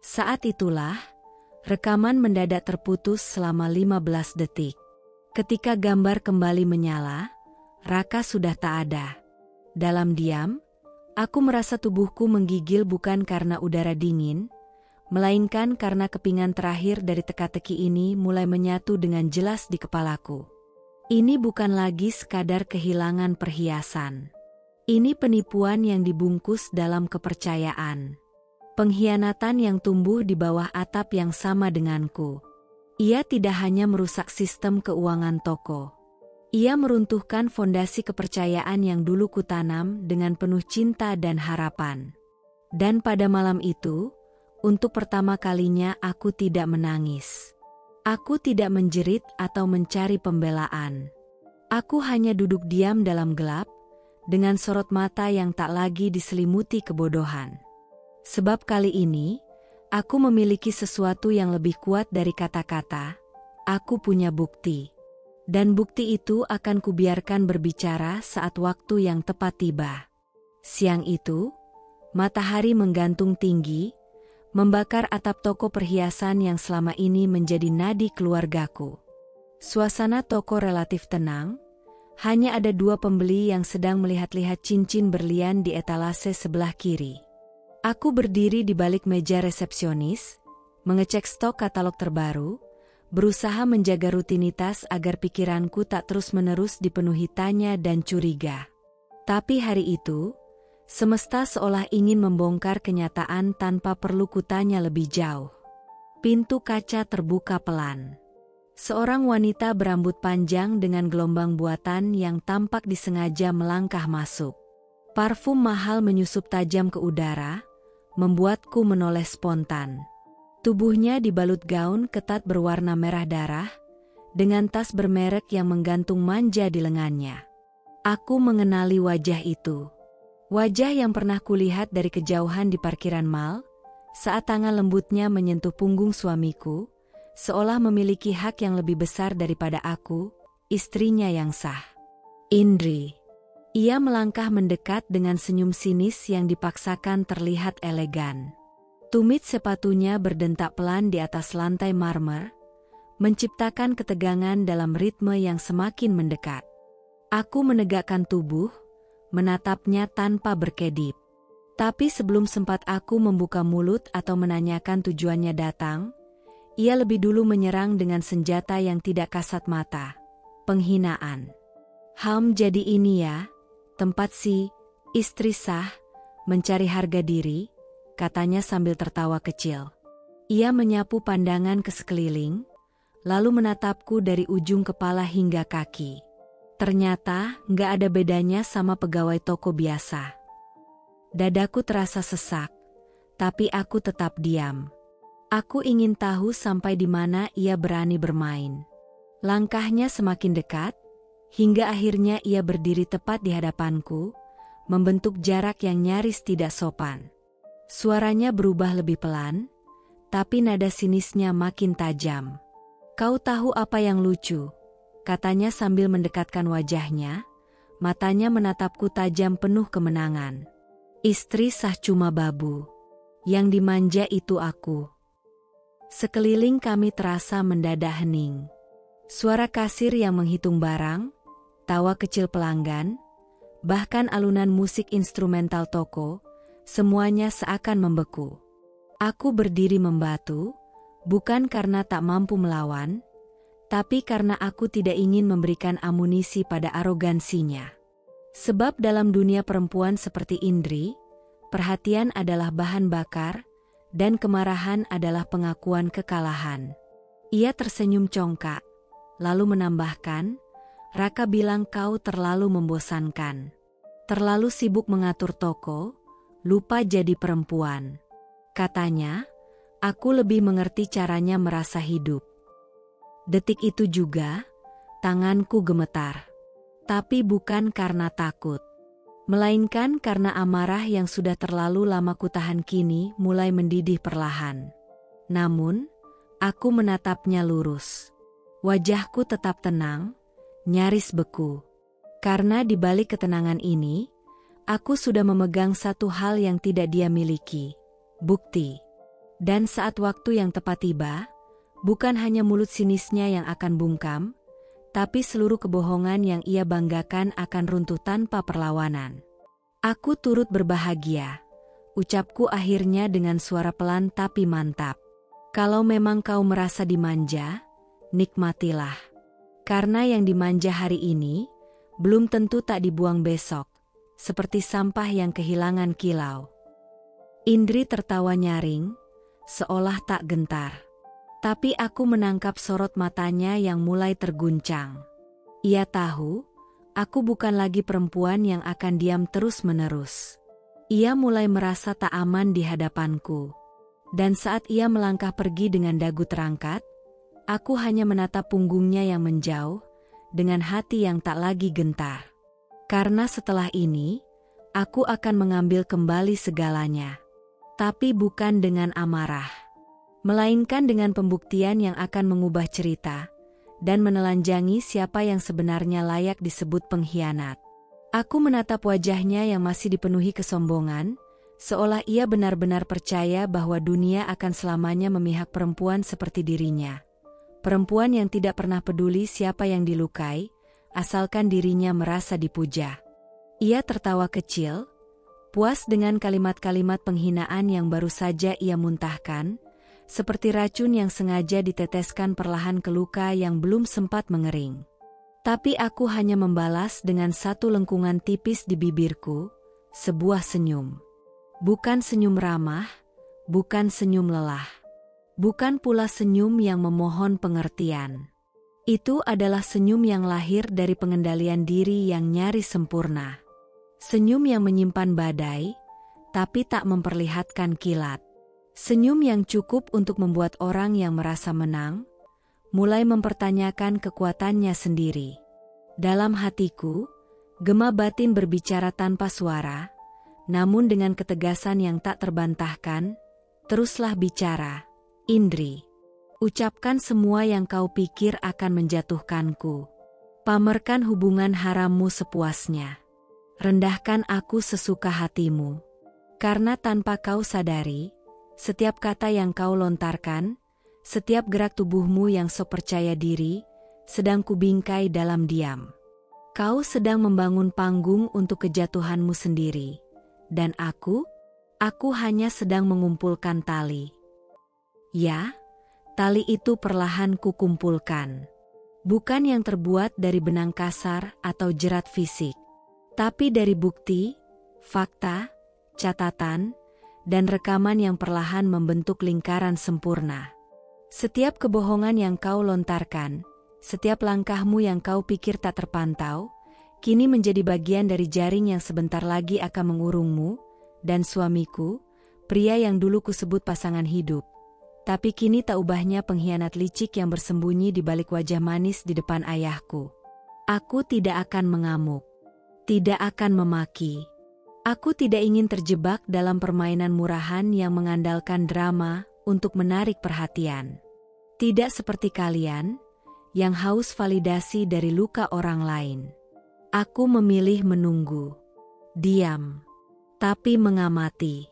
Speaker 1: Saat itulah, rekaman mendadak terputus selama 15 detik. Ketika gambar kembali menyala, Raka sudah tak ada. Dalam diam, aku merasa tubuhku menggigil bukan karena udara dingin, melainkan karena kepingan terakhir dari teka-teki ini mulai menyatu dengan jelas di kepalaku. Ini bukan lagi sekadar kehilangan perhiasan. Ini penipuan yang dibungkus dalam kepercayaan. Pengkhianatan yang tumbuh di bawah atap yang sama denganku. Ia tidak hanya merusak sistem keuangan toko. Ia meruntuhkan fondasi kepercayaan yang dulu kutanam dengan penuh cinta dan harapan. Dan pada malam itu, untuk pertama kalinya aku tidak menangis. Aku tidak menjerit atau mencari pembelaan. Aku hanya duduk diam dalam gelap, dengan sorot mata yang tak lagi diselimuti kebodohan. Sebab kali ini, aku memiliki sesuatu yang lebih kuat dari kata-kata. Aku punya bukti. Dan bukti itu akan kubiarkan berbicara saat waktu yang tepat tiba. Siang itu, matahari menggantung tinggi, membakar atap toko perhiasan yang selama ini menjadi nadi keluargaku. Suasana toko relatif tenang, hanya ada 2 pembeli yang sedang melihat-lihat cincin berlian di etalase sebelah kiri. Aku berdiri di balik meja resepsionis, mengecek stok katalog terbaru, berusaha menjaga rutinitas agar pikiranku tak terus-menerus dipenuhi tanya dan curiga. Tapi hari itu, semesta seolah ingin membongkar kenyataan tanpa perlu kutanya lebih jauh. Pintu kaca terbuka pelan. Seorang wanita berambut panjang dengan gelombang buatan yang tampak disengaja melangkah masuk. Parfum mahal menyusup tajam ke udara, membuatku menoleh spontan. Tubuhnya dibalut gaun ketat berwarna merah darah, dengan tas bermerek yang menggantung manja di lengannya. Aku mengenali wajah itu. Wajah yang pernah kulihat dari kejauhan di parkiran mal, saat tangan lembutnya menyentuh punggung suamiku, seolah memiliki hak yang lebih besar daripada aku, istrinya yang sah. Indri. Ia melangkah mendekat dengan senyum sinis yang dipaksakan terlihat elegan. Tumit sepatunya berdentak pelan di atas lantai marmer, menciptakan ketegangan dalam ritme yang semakin mendekat. Aku menegakkan tubuh, menatapnya tanpa berkedip. Tapi sebelum sempat aku membuka mulut atau menanyakan tujuannya datang, ia lebih dulu menyerang dengan senjata yang tidak kasat mata. Penghinaan. Jadi ini ya, tempat si istri sah mencari harga diri, katanya sambil tertawa kecil. Ia menyapu pandangan ke sekeliling, lalu menatapku dari ujung kepala hingga kaki. Ternyata nggak ada bedanya sama pegawai toko biasa. Dadaku terasa sesak, tapi aku tetap diam. Aku ingin tahu sampai di mana ia berani bermain. Langkahnya semakin dekat, hingga akhirnya ia berdiri tepat di hadapanku, membentuk jarak yang nyaris tidak sopan. Suaranya berubah lebih pelan, tapi nada sinisnya makin tajam. "Kau tahu apa yang lucu?" katanya sambil mendekatkan wajahnya, matanya menatapku tajam penuh kemenangan. "Istri sah cuma babu. Yang dimanja itu aku." Sekeliling kami terasa mendadak hening. Suara kasir yang menghitung barang, tawa kecil pelanggan, bahkan alunan musik instrumental toko, semuanya seakan membeku. Aku berdiri membatu, bukan karena tak mampu melawan, tapi karena aku tidak ingin memberikan amunisi pada arogansinya. Sebab dalam dunia perempuan seperti Indri, perhatian adalah bahan bakar, dan kemarahan adalah pengakuan kekalahan. Ia tersenyum congkak, lalu menambahkan, "Raka bilang kau terlalu membosankan." Terlalu sibuk mengatur toko, lupa jadi perempuan. Katanya, aku lebih mengerti caranya merasa hidup. Detik itu juga, tanganku gemetar. Tapi bukan karena takut, melainkan karena amarah yang sudah terlalu lama kutahan kini mulai mendidih perlahan. Namun, aku menatapnya lurus. Wajahku tetap tenang, nyaris beku. Karena di balik ketenangan ini, aku sudah memegang satu hal yang tidak dia miliki, bukti. Dan saat waktu yang tepat tiba, bukan hanya mulut sinisnya yang akan bungkam, tapi seluruh kebohongan yang ia banggakan akan runtuh tanpa perlawanan. Aku turut berbahagia, ucapku akhirnya dengan suara pelan tapi mantap. Kalau memang kau merasa dimanja, nikmatilah. Karena yang dimanja hari ini, belum tentu tak dibuang besok, seperti sampah yang kehilangan kilau. Indri tertawa nyaring, seolah tak gentar. Tapi aku menangkap sorot matanya yang mulai terguncang. Ia tahu, aku bukan lagi perempuan yang akan diam terus-menerus. Ia mulai merasa tak aman di hadapanku. Dan saat ia melangkah pergi dengan dagu terangkat, aku hanya menatap punggungnya yang menjauh, dengan hati yang tak lagi gentar. Karena setelah ini, aku akan mengambil kembali segalanya. Tapi bukan dengan amarah, melainkan dengan pembuktian yang akan mengubah cerita, dan menelanjangi siapa yang sebenarnya layak disebut pengkhianat. Aku menatap wajahnya yang masih dipenuhi kesombongan, seolah ia benar-benar percaya bahwa dunia akan selamanya memihak perempuan seperti dirinya. Perempuan yang tidak pernah peduli siapa yang dilukai, asalkan dirinya merasa dipuja. Ia tertawa kecil, puas dengan kalimat-kalimat penghinaan yang baru saja ia muntahkan, seperti racun yang sengaja diteteskan perlahan ke luka yang belum sempat mengering. Tapi aku hanya membalas dengan satu lengkungan tipis di bibirku, sebuah senyum. Bukan senyum ramah, bukan senyum lelah. Bukan pula senyum yang memohon pengertian. Itu adalah senyum yang lahir dari pengendalian diri yang nyaris sempurna. Senyum yang menyimpan badai, tapi tak memperlihatkan kilat. Senyum yang cukup untuk membuat orang yang merasa menang, mulai mempertanyakan kekuatannya sendiri. Dalam hatiku, gema batin berbicara tanpa suara, namun dengan ketegasan yang tak terbantahkan, teruslah bicara, Indri. Ucapkan semua yang kau pikir akan menjatuhkanku. Pamerkan hubungan harammu sepuasnya. Rendahkan aku sesuka hatimu. Karena tanpa kau sadari, setiap kata yang kau lontarkan, setiap gerak tubuhmu yang sok percaya diri, sedang kubingkai dalam diam. Kau sedang membangun panggung untuk kejatuhanmu sendiri. Dan aku hanya sedang mengumpulkan tali. Ya, tali itu perlahan kukumpulkan. Bukan yang terbuat dari benang kasar atau jerat fisik. Tapi dari bukti, fakta, catatan, dan rekaman yang perlahan membentuk lingkaran sempurna. Setiap kebohongan yang kau lontarkan, setiap langkahmu yang kau pikir tak terpantau, kini menjadi bagian dari jaring yang sebentar lagi akan mengurungmu, dan suamiku, pria yang dulu kusebut pasangan hidup. Tapi kini tak ubahnya pengkhianat licik yang bersembunyi di balik wajah manis di depan ayahku. Aku tidak akan mengamuk. Tidak akan memaki. Aku tidak ingin terjebak dalam permainan murahan yang mengandalkan drama untuk menarik perhatian. Tidak seperti kalian, yang haus validasi dari luka orang lain. Aku memilih menunggu. Diam. Tapi mengamati.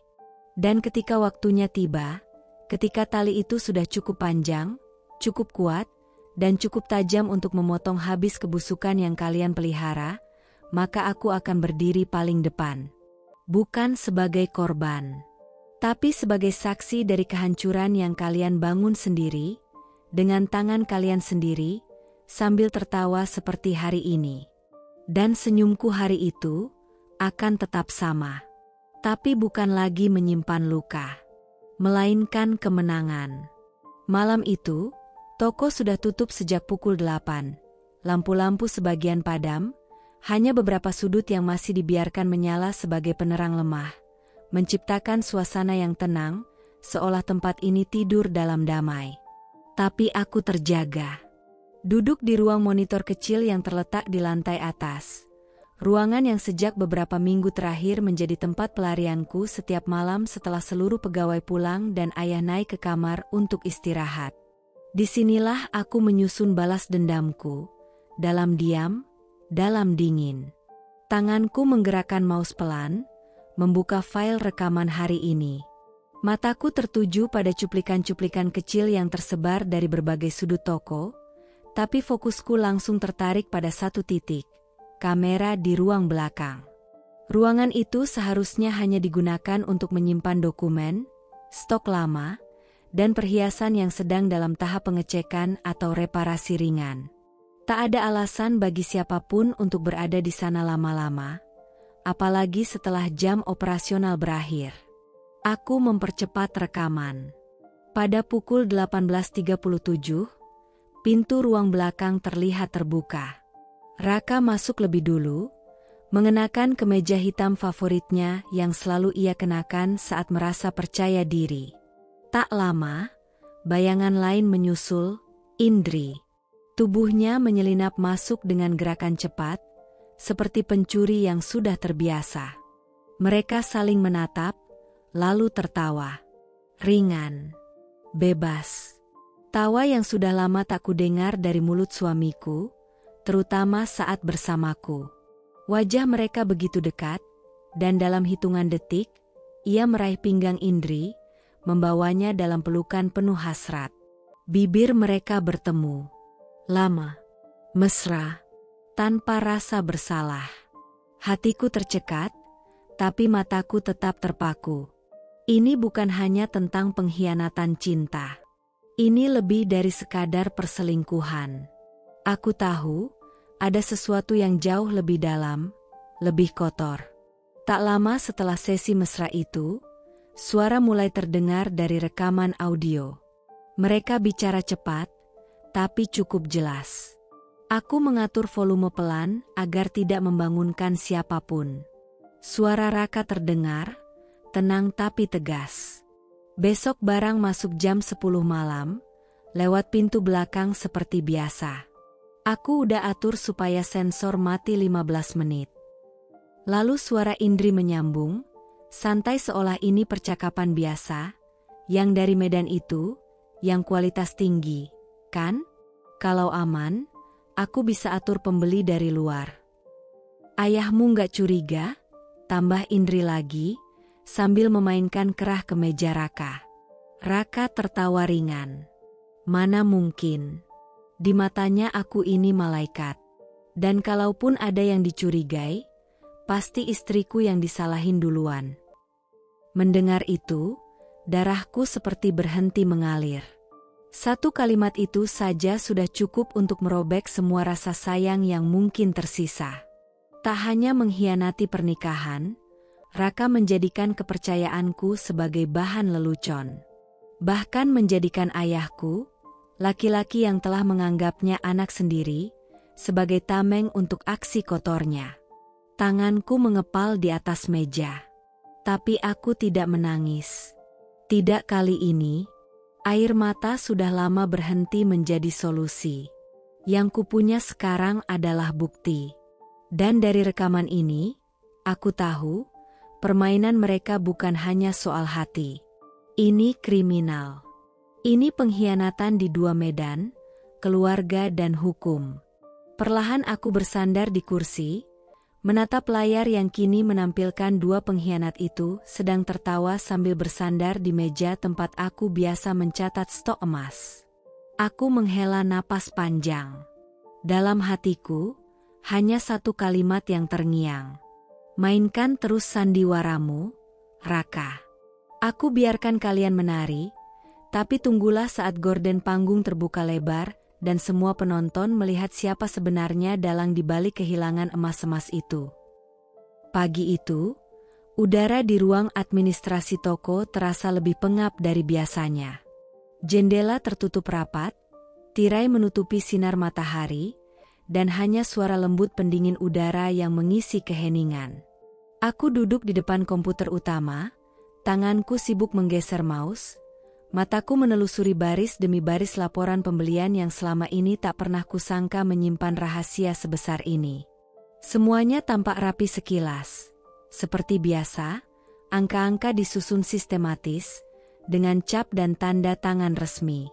Speaker 1: Dan ketika waktunya tiba, ketika tali itu sudah cukup panjang, cukup kuat, dan cukup tajam untuk memotong habis kebusukan yang kalian pelihara, maka aku akan berdiri paling depan. Bukan sebagai korban, tapi sebagai saksi dari kehancuran yang kalian bangun sendiri, dengan tangan kalian sendiri, sambil tertawa seperti hari ini. Dan senyumku hari itu akan tetap sama. Tapi bukan lagi menyimpan luka, melainkan kemenangan. Malam itu, toko sudah tutup sejak pukul 8. Lampu-lampu sebagian padam, Hanya beberapa sudut yang masih dibiarkan menyala sebagai penerang lemah, menciptakan suasana yang tenang, seolah tempat ini tidur dalam damai. Tapi aku terjaga. Duduk di ruang monitor kecil yang terletak di lantai atas. Ruangan yang sejak beberapa minggu terakhir menjadi tempat pelarianku setiap malam setelah seluruh pegawai pulang dan ayah naik ke kamar untuk istirahat. Disinilah aku menyusun balas dendamku. Dalam diam, dalam dingin. Tanganku menggerakkan mouse pelan, membuka file rekaman hari ini. Mataku tertuju pada cuplikan-cuplikan kecil yang tersebar dari berbagai sudut toko, tapi fokusku langsung tertarik pada satu titik. Kamera di ruang belakang. Ruangan itu seharusnya hanya digunakan untuk menyimpan dokumen, stok lama, dan perhiasan yang sedang dalam tahap pengecekan atau reparasi ringan. Tak ada alasan bagi siapapun untuk berada di sana lama-lama, apalagi setelah jam operasional berakhir. Aku mempercepat rekaman. Pada pukul 18.37, pintu ruang belakang terlihat terbuka. Raka masuk lebih dulu, mengenakan kemeja hitam favoritnya yang selalu ia kenakan saat merasa percaya diri. Tak lama, bayangan lain menyusul, Indri. Tubuhnya menyelinap masuk dengan gerakan cepat, seperti pencuri yang sudah terbiasa. Mereka saling menatap, lalu tertawa. Ringan. Bebas. Tawa yang sudah lama tak kudengar dari mulut suamiku, terutama saat bersamaku. Wajah mereka begitu dekat, dan dalam hitungan detik, ia meraih pinggang Indri, membawanya dalam pelukan penuh hasrat. Bibir mereka bertemu. Lama. Mesra. Tanpa rasa bersalah. Hatiku tercekat, tapi mataku tetap terpaku. Ini bukan hanya tentang pengkhianatan cinta. Ini lebih dari sekadar perselingkuhan. Aku tahu, ada sesuatu yang jauh lebih dalam, lebih kotor. Tak lama setelah sesi mesra itu, suara mulai terdengar dari rekaman audio. Mereka bicara cepat, tapi cukup jelas. Aku mengatur volume pelan agar tidak membangunkan siapapun. Suara Raka terdengar, tenang tapi tegas. Besok barang masuk jam 10 malam, lewat pintu belakang seperti biasa. Aku udah atur supaya sensor mati 15 menit. Lalu suara Indri menyambung, santai seolah ini percakapan biasa, yang dari Medan itu, yang kualitas tinggi, kan? Kalau aman, aku bisa atur pembeli dari luar. Ayahmu nggak curiga? Tambah Indri lagi, sambil memainkan kerah kemeja Raka. Raka tertawa ringan. Mana mungkin? Di matanya aku ini malaikat. Dan kalaupun ada yang dicurigai, pasti istriku yang disalahin duluan. Mendengar itu, darahku seperti berhenti mengalir. Satu kalimat itu saja sudah cukup untuk merobek semua rasa sayang yang mungkin tersisa. Tak hanya mengkhianati pernikahan, Raka menjadikan kepercayaanku sebagai bahan lelucon. Bahkan menjadikan ayahku, laki-laki yang telah menganggapnya anak sendiri, sebagai tameng untuk aksi kotornya. Tanganku mengepal di atas meja. Tapi aku tidak menangis. Tidak kali ini, air mata sudah lama berhenti menjadi solusi. Yang kupunya sekarang adalah bukti. Dan dari rekaman ini, aku tahu, permainan mereka bukan hanya soal hati. Ini kriminal. Ini pengkhianatan di dua medan, keluarga dan hukum. Perlahan aku bersandar di kursi, menatap layar yang kini menampilkan dua pengkhianat itu sedang tertawa sambil bersandar di meja tempat aku biasa mencatat stok emas. Aku menghela napas panjang. Dalam hatiku, hanya satu kalimat yang terngiang. Mainkan terus sandiwaramu, Raka. Aku biarkan kalian menari, tapi tunggulah saat gorden panggung terbuka lebar dan semua penonton melihat siapa sebenarnya dalang di balik kehilangan emas-emas itu. Pagi itu, udara di ruang administrasi toko terasa lebih pengap dari biasanya. Jendela tertutup rapat, tirai menutupi sinar matahari, dan hanya suara lembut pendingin udara yang mengisi keheningan. Aku duduk di depan komputer utama, tanganku sibuk menggeser mouse, mataku menelusuri baris demi baris laporan pembelian yang selama ini tak pernah kusangka menyimpan rahasia sebesar ini. Semuanya tampak rapi sekilas. Seperti biasa, angka-angka disusun sistematis, dengan cap dan tanda tangan resmi.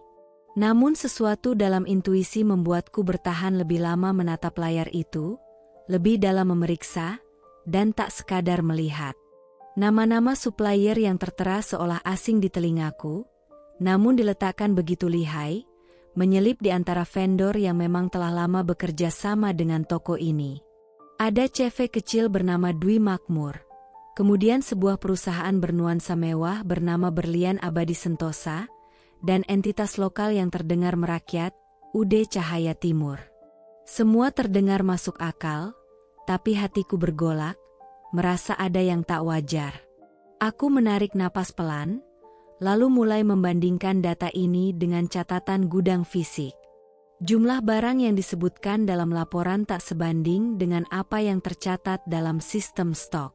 Speaker 1: Namun sesuatu dalam intuisi membuatku bertahan lebih lama menatap layar itu, lebih dalam memeriksa, dan tak sekadar melihat. Nama-nama supplier yang tertera seolah asing di telingaku, namun diletakkan begitu lihai, menyelip di antara vendor yang memang telah lama bekerja sama dengan toko ini. Ada CV kecil bernama Dwi Makmur, kemudian sebuah perusahaan bernuansa mewah bernama Berlian Abadi Sentosa, dan entitas lokal yang terdengar merakyat, UD Cahaya Timur. Semua terdengar masuk akal, tapi hatiku bergolak, merasa ada yang tak wajar. Aku menarik napas pelan, lalu mulai membandingkan data ini dengan catatan gudang fisik. Jumlah barang yang disebutkan dalam laporan tak sebanding dengan apa yang tercatat dalam sistem stok.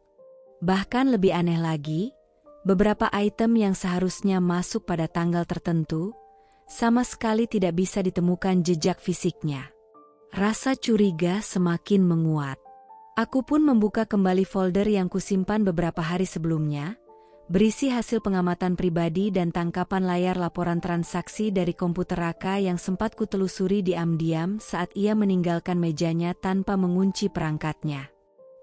Speaker 1: Bahkan lebih aneh lagi, beberapa item yang seharusnya masuk pada tanggal tertentu, sama sekali tidak bisa ditemukan jejak fisiknya. Rasa curiga semakin menguat. Aku pun membuka kembali folder yang kusimpan beberapa hari sebelumnya, berisi hasil pengamatan pribadi dan tangkapan layar laporan transaksi dari komputer Raka yang sempat kutelusuri diam-diam saat ia meninggalkan mejanya tanpa mengunci perangkatnya.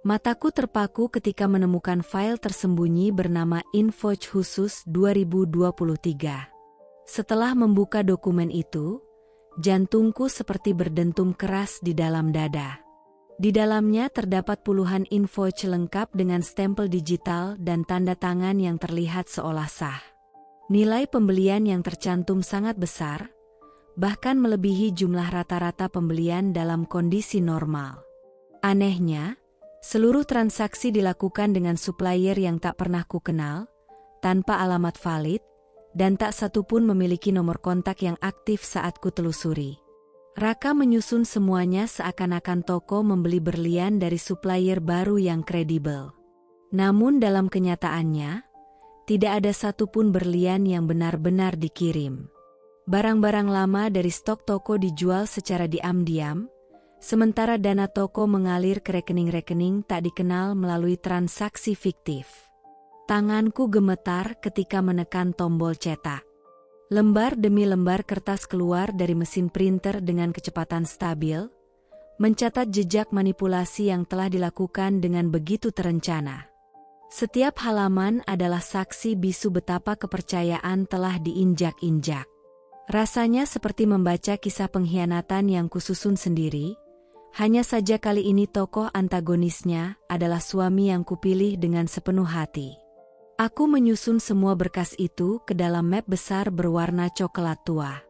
Speaker 1: Mataku terpaku ketika menemukan file tersembunyi bernama Invoice Khusus 2023. Setelah membuka dokumen itu, jantungku seperti berdentum keras di dalam dada. Di dalamnya terdapat puluhan invoice lengkap dengan stempel digital dan tanda tangan yang terlihat seolah sah. Nilai pembelian yang tercantum sangat besar, bahkan melebihi jumlah rata-rata pembelian dalam kondisi normal. Anehnya, seluruh transaksi dilakukan dengan supplier yang tak pernah kukenal, tanpa alamat valid, dan tak satu pun memiliki nomor kontak yang aktif saat kutelusuri. Raka menyusun semuanya seakan-akan toko membeli berlian dari supplier baru yang kredibel. Namun dalam kenyataannya, tidak ada satupun berlian yang benar-benar dikirim. Barang-barang lama dari stok toko dijual secara diam-diam, sementara dana toko mengalir ke rekening-rekening tak dikenal melalui transaksi fiktif. Tanganku gemetar ketika menekan tombol cetak. Lembar demi lembar kertas keluar dari mesin printer dengan kecepatan stabil, mencatat jejak manipulasi yang telah dilakukan dengan begitu terencana. Setiap halaman adalah saksi bisu betapa kepercayaan telah diinjak-injak. Rasanya seperti membaca kisah pengkhianatan yang kususun sendiri, hanya saja kali ini tokoh antagonisnya adalah suami yang kupilih dengan sepenuh hati. Aku menyusun semua berkas itu ke dalam map besar berwarna coklat tua.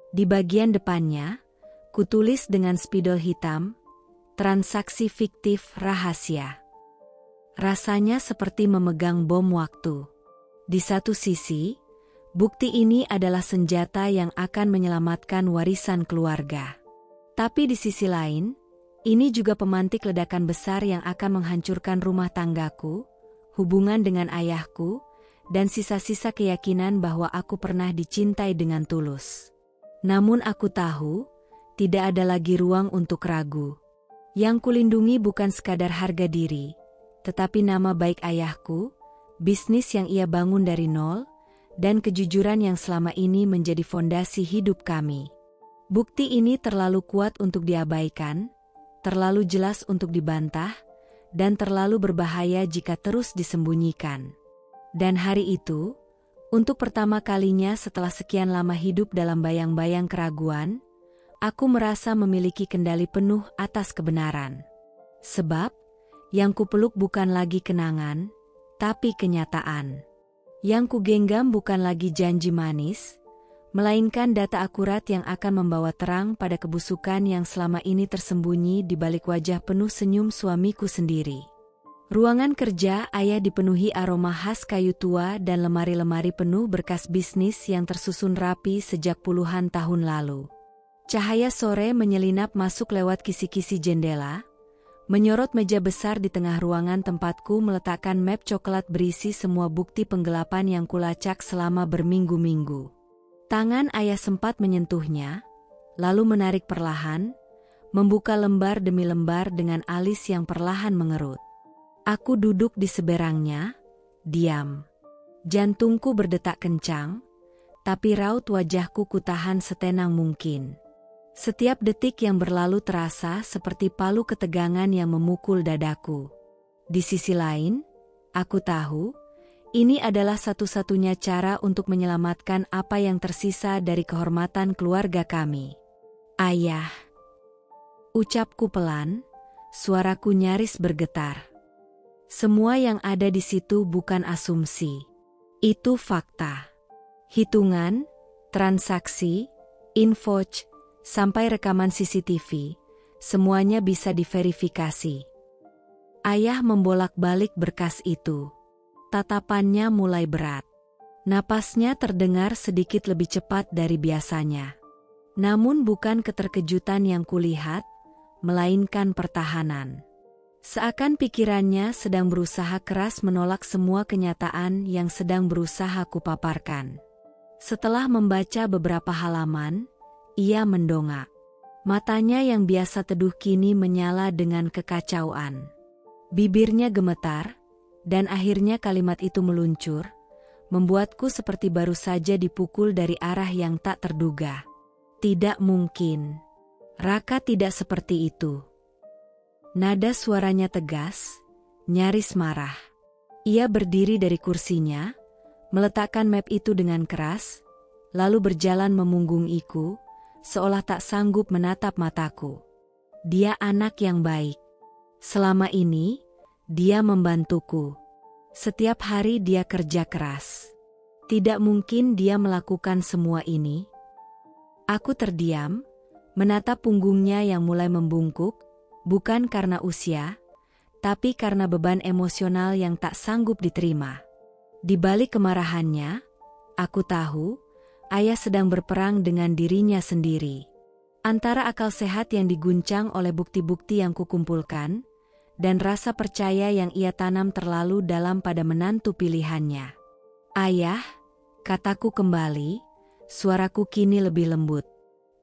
Speaker 1: Di bagian depannya, kutulis dengan spidol hitam, transaksi fiktif rahasia. Rasanya seperti memegang bom waktu. Di satu sisi, bukti ini adalah senjata yang akan menyelamatkan warisan keluarga. Tapi di sisi lain, ini juga pemantik ledakan besar yang akan menghancurkan rumah tanggaku, hubungan dengan ayahku, dan sisa-sisa keyakinan bahwa aku pernah dicintai dengan tulus. Namun aku tahu, tidak ada lagi ruang untuk ragu. Yang kulindungi bukan sekadar harga diri, tetapi nama baik ayahku, bisnis yang ia bangun dari nol, dan kejujuran yang selama ini menjadi fondasi hidup kami. Bukti ini terlalu kuat untuk diabaikan, terlalu jelas untuk dibantah, dan terlalu berbahaya jika terus disembunyikan. Dan hari itu, untuk pertama kalinya setelah sekian lama hidup dalam bayang-bayang keraguan, aku merasa memiliki kendali penuh atas kebenaran. Sebab, yang kupeluk bukan lagi kenangan, tapi kenyataan. Yang kugenggam bukan lagi janji manis, melainkan data akurat yang akan membawa terang pada kebusukan yang selama ini tersembunyi di balik wajah penuh senyum suamiku sendiri. Ruangan kerja ayah dipenuhi aroma khas kayu tua dan lemari-lemari penuh berkas bisnis yang tersusun rapi sejak puluhan tahun lalu. Cahaya sore menyelinap masuk lewat kisi-kisi jendela, menyorot meja besar di tengah ruangan tempatku meletakkan map coklat berisi semua bukti penggelapan yang kulacak selama berminggu-minggu. Tangan ayah sempat menyentuhnya, lalu menarik perlahan, membuka lembar demi lembar dengan alis yang perlahan mengerut. Aku duduk di seberangnya, diam. Jantungku berdetak kencang, tapi raut wajahku kutahan setenang mungkin. Setiap detik yang berlalu terasa seperti palu ketegangan yang memukul dadaku. Di sisi lain, aku tahu, ini adalah satu-satunya cara untuk menyelamatkan apa yang tersisa dari kehormatan keluarga kami. Ayah. Ucapku pelan, suaraku nyaris bergetar. Semua yang ada di situ bukan asumsi. Itu fakta. Hitungan, transaksi, invoice, sampai rekaman CCTV, semuanya bisa diverifikasi. Ayah membolak-balik berkas itu. Tatapannya mulai berat. Napasnya terdengar sedikit lebih cepat dari biasanya. Namun bukan keterkejutan yang kulihat, melainkan pertahanan. Seakan pikirannya sedang berusaha keras menolak semua kenyataan yang sedang berusaha kupaparkan. Setelah membaca beberapa halaman, ia mendongak. Matanya yang biasa teduh kini menyala dengan kekacauan. Bibirnya gemetar, dan akhirnya kalimat itu meluncur, membuatku seperti baru saja dipukul dari arah yang tak terduga. Tidak mungkin. Raka tidak seperti itu. Nada suaranya tegas, nyaris marah. Ia berdiri dari kursinya, meletakkan map itu dengan keras, lalu berjalan memunggungiku, seolah tak sanggup menatap mataku. Dia anak yang baik. Selama ini, dia membantuku. Setiap hari dia kerja keras. Tidak mungkin dia melakukan semua ini. Aku terdiam, menatap punggungnya yang mulai membungkuk, bukan karena usia, tapi karena beban emosional yang tak sanggup diterima. Di balik kemarahannya, aku tahu, ayah sedang berperang dengan dirinya sendiri. Antara akal sehat yang diguncang oleh bukti-bukti yang kukumpulkan, dan rasa percaya yang ia tanam terlalu dalam pada menantu pilihannya. Ayah, kataku kembali, suaraku kini lebih lembut.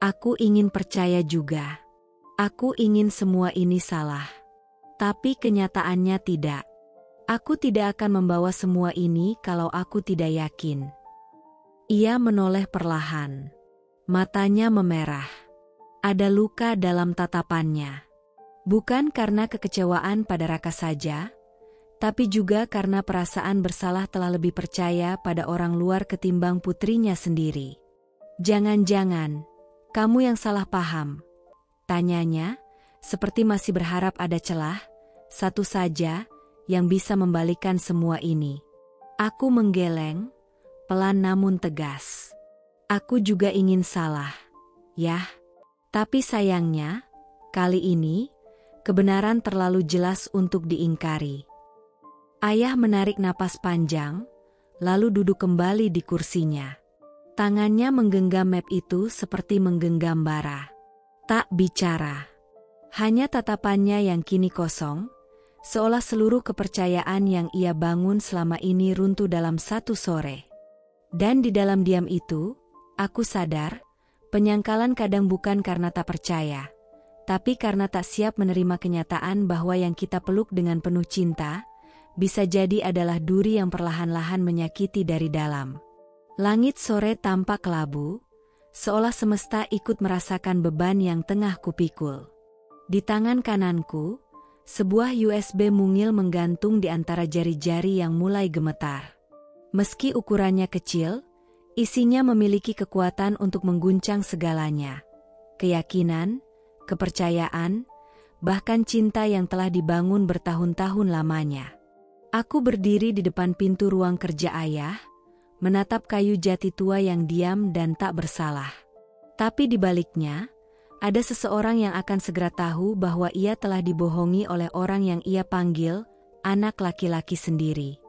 Speaker 1: Aku ingin percaya juga. Aku ingin semua ini salah. Tapi kenyataannya tidak. Aku tidak akan membawa semua ini kalau aku tidak yakin. Ia menoleh perlahan. Matanya memerah. Ada luka dalam tatapannya. Bukan karena kekecewaan pada Raka saja, tapi juga karena perasaan bersalah telah lebih percaya pada orang luar ketimbang putrinya sendiri. Jangan-jangan, kamu yang salah paham. Tanyanya, seperti masih berharap ada celah, satu saja, yang bisa membalikan semua ini. Aku menggeleng, pelan namun tegas. Aku juga ingin salah, yah. Tapi sayangnya, kali ini, kebenaran terlalu jelas untuk diingkari. Ayah menarik napas panjang, lalu duduk kembali di kursinya. Tangannya menggenggam map itu seperti menggenggam bara. Tak bicara. Hanya tatapannya yang kini kosong, seolah seluruh kepercayaan yang ia bangun selama ini runtuh dalam satu sore. Dan di dalam diam itu, aku sadar, penyangkalan kadang bukan karena tak percaya, tapi karena tak siap menerima kenyataan bahwa yang kita peluk dengan penuh cinta, bisa jadi adalah duri yang perlahan-lahan menyakiti dari dalam. Langit sore tampak kelabu, seolah semesta ikut merasakan beban yang tengah kupikul. Di tangan kananku, sebuah USB mungil menggantung di antara jari-jari yang mulai gemetar. Meski ukurannya kecil, isinya memiliki kekuatan untuk mengguncang segalanya. Keyakinan, kepercayaan, bahkan cinta yang telah dibangun bertahun-tahun lamanya. Aku berdiri di depan pintu ruang kerja ayah, menatap kayu jati tua yang diam dan tak bersalah. Tapi di baliknya, ada seseorang yang akan segera tahu bahwa ia telah dibohongi oleh orang yang ia panggil anak laki-laki sendiri.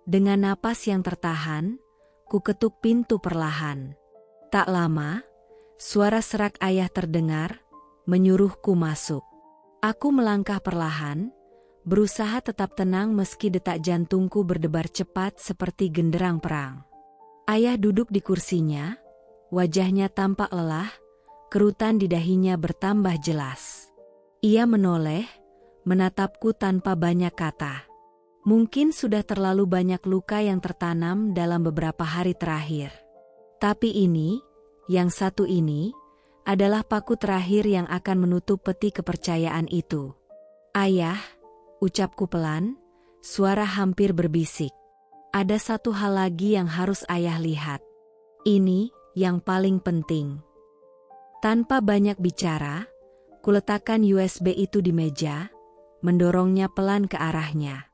Speaker 1: Dengan napas yang tertahan, ku ketuk pintu perlahan. Tak lama, Suara serak ayah terdengar, menyuruhku masuk. Aku melangkah perlahan, berusaha tetap tenang meski detak jantungku berdebar cepat seperti genderang perang. Ayah duduk di kursinya, wajahnya tampak lelah, kerutan di dahinya bertambah jelas. Ia menoleh, menatapku tanpa banyak kata. Mungkin sudah terlalu banyak luka yang tertanam dalam beberapa hari terakhir. Tapi ini, yang satu ini, adalah paku terakhir yang akan menutup peti kepercayaan itu. Ayah, ucapku pelan, suara hampir berbisik. Ada satu hal lagi yang harus ayah lihat. Ini, yang paling penting. Tanpa banyak bicara, kuletakkan USB itu di meja, mendorongnya pelan ke arahnya.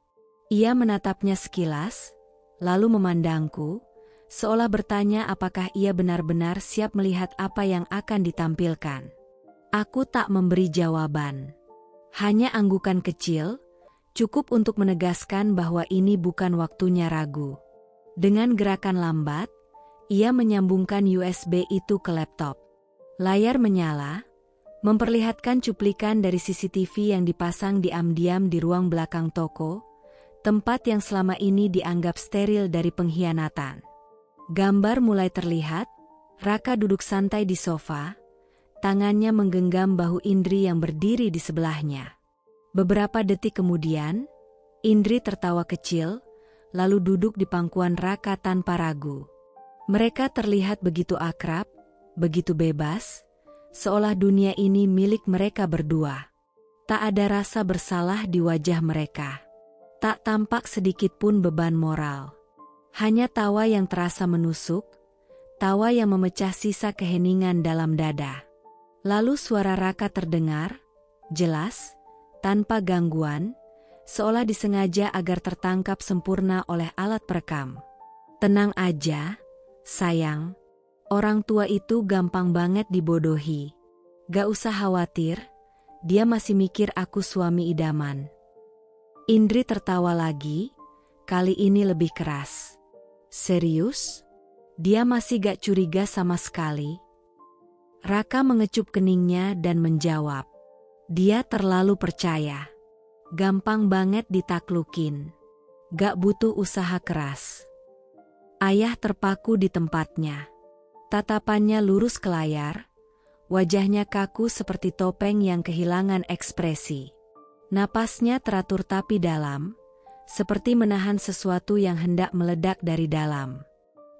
Speaker 1: Ia menatapnya sekilas, lalu memandangku, seolah bertanya apakah ia benar-benar siap melihat apa yang akan ditampilkan. Aku tak memberi jawaban. Hanya anggukan kecil, cukup untuk menegaskan bahwa ini bukan waktunya ragu. Dengan gerakan lambat, ia menyambungkan USB itu ke laptop. Layar menyala, memperlihatkan cuplikan dari CCTV yang dipasang diam-diam di ruang belakang toko, tempat yang selama ini dianggap steril dari pengkhianatan. Gambar mulai terlihat, Raka duduk santai di sofa, tangannya menggenggam bahu Indri yang berdiri di sebelahnya. Beberapa detik kemudian, Indri tertawa kecil, lalu duduk di pangkuan Raka tanpa ragu. Mereka terlihat begitu akrab, begitu bebas, seolah dunia ini milik mereka berdua. Tak ada rasa bersalah di wajah mereka. Tak tampak sedikit pun beban moral. Hanya tawa yang terasa menusuk, tawa yang memecah sisa keheningan dalam dada. Lalu suara Raka terdengar, jelas, tanpa gangguan, seolah disengaja agar tertangkap sempurna oleh alat perekam. Tenang aja, sayang. Orang tua itu gampang banget dibodohi. Gak usah khawatir, dia masih mikir aku suami idaman. Indri tertawa lagi, kali ini lebih keras. Serius? Dia masih gak curiga sama sekali? Raka mengecup keningnya dan menjawab. Dia terlalu percaya. Gampang banget ditaklukin. Gak butuh usaha keras. Ayah terpaku di tempatnya. Tatapannya lurus ke layar, wajahnya kaku seperti topeng yang kehilangan ekspresi. Napasnya teratur tapi dalam, seperti menahan sesuatu yang hendak meledak dari dalam.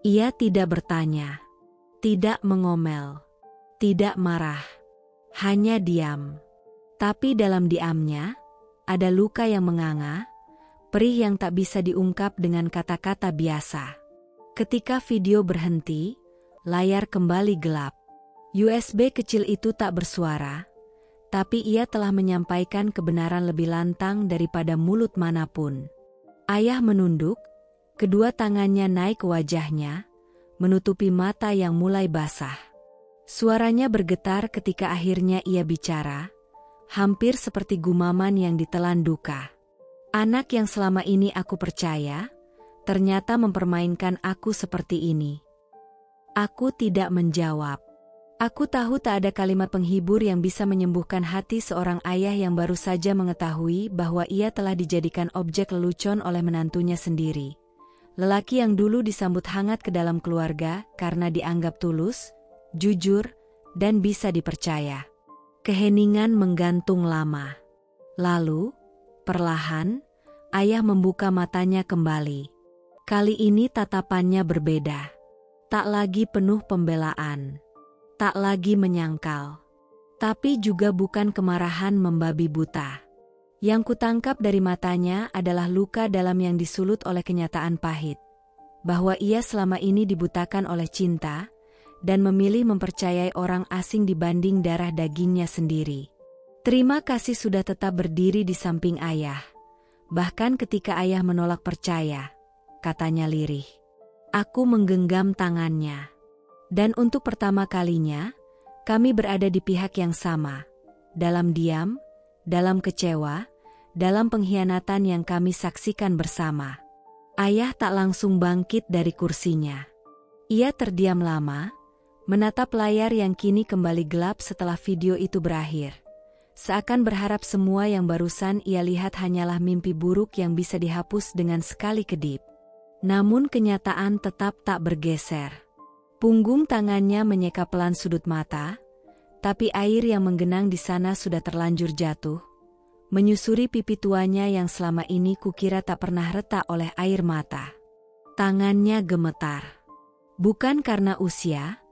Speaker 1: Ia tidak bertanya, tidak mengomel, tidak marah, hanya diam. Tapi dalam diamnya, ada luka yang menganga, perih yang tak bisa diungkap dengan kata-kata biasa. Ketika video berhenti, layar kembali gelap. USB kecil itu tak bersuara, tapi ia telah menyampaikan kebenaran lebih lantang daripada mulut manapun. Ayah menunduk, kedua tangannya naik ke wajahnya, menutupi mata yang mulai basah. Suaranya bergetar ketika akhirnya ia bicara, hampir seperti gumaman yang ditelan duka. Anak yang selama ini aku percaya, ternyata mempermainkan aku seperti ini. Aku tidak menjawab. Aku tahu tak ada kalimat penghibur yang bisa menyembuhkan hati seorang ayah yang baru saja mengetahui bahwa ia telah dijadikan objek lelucon oleh menantunya sendiri. Lelaki yang dulu disambut hangat ke dalam keluarga karena dianggap tulus, jujur, dan bisa dipercaya. Keheningan menggantung lama. Lalu, perlahan, ayah membuka matanya kembali. Kali ini tatapannya berbeda. Tak lagi penuh pembelaan, tak lagi menyangkal, tapi juga bukan kemarahan membabi buta. Yang kutangkap dari matanya adalah luka dalam yang disulut oleh kenyataan pahit, bahwa ia selama ini dibutakan oleh cinta, dan memilih mempercayai orang asing dibanding darah dagingnya sendiri. Terima kasih sudah tetap berdiri di samping ayah, bahkan ketika ayah menolak percaya, katanya lirih. Aku menggenggam tangannya. Dan untuk pertama kalinya, kami berada di pihak yang sama. Dalam diam, dalam kecewa, dalam pengkhianatan yang kami saksikan bersama. Ayah tak langsung bangkit dari kursinya. Ia terdiam lama, menatap layar yang kini kembali gelap setelah video itu berakhir. Seakan berharap semua yang barusan ia lihat hanyalah mimpi buruk yang bisa dihapus dengan sekali kedip. Namun kenyataan tetap tak bergeser. Punggung tangannya menyeka pelan sudut mata, tapi air yang menggenang di sana sudah terlanjur jatuh, menyusuri pipi tuanya yang selama ini kukira tak pernah retak oleh air mata. Tangannya gemetar. Bukan karena usia,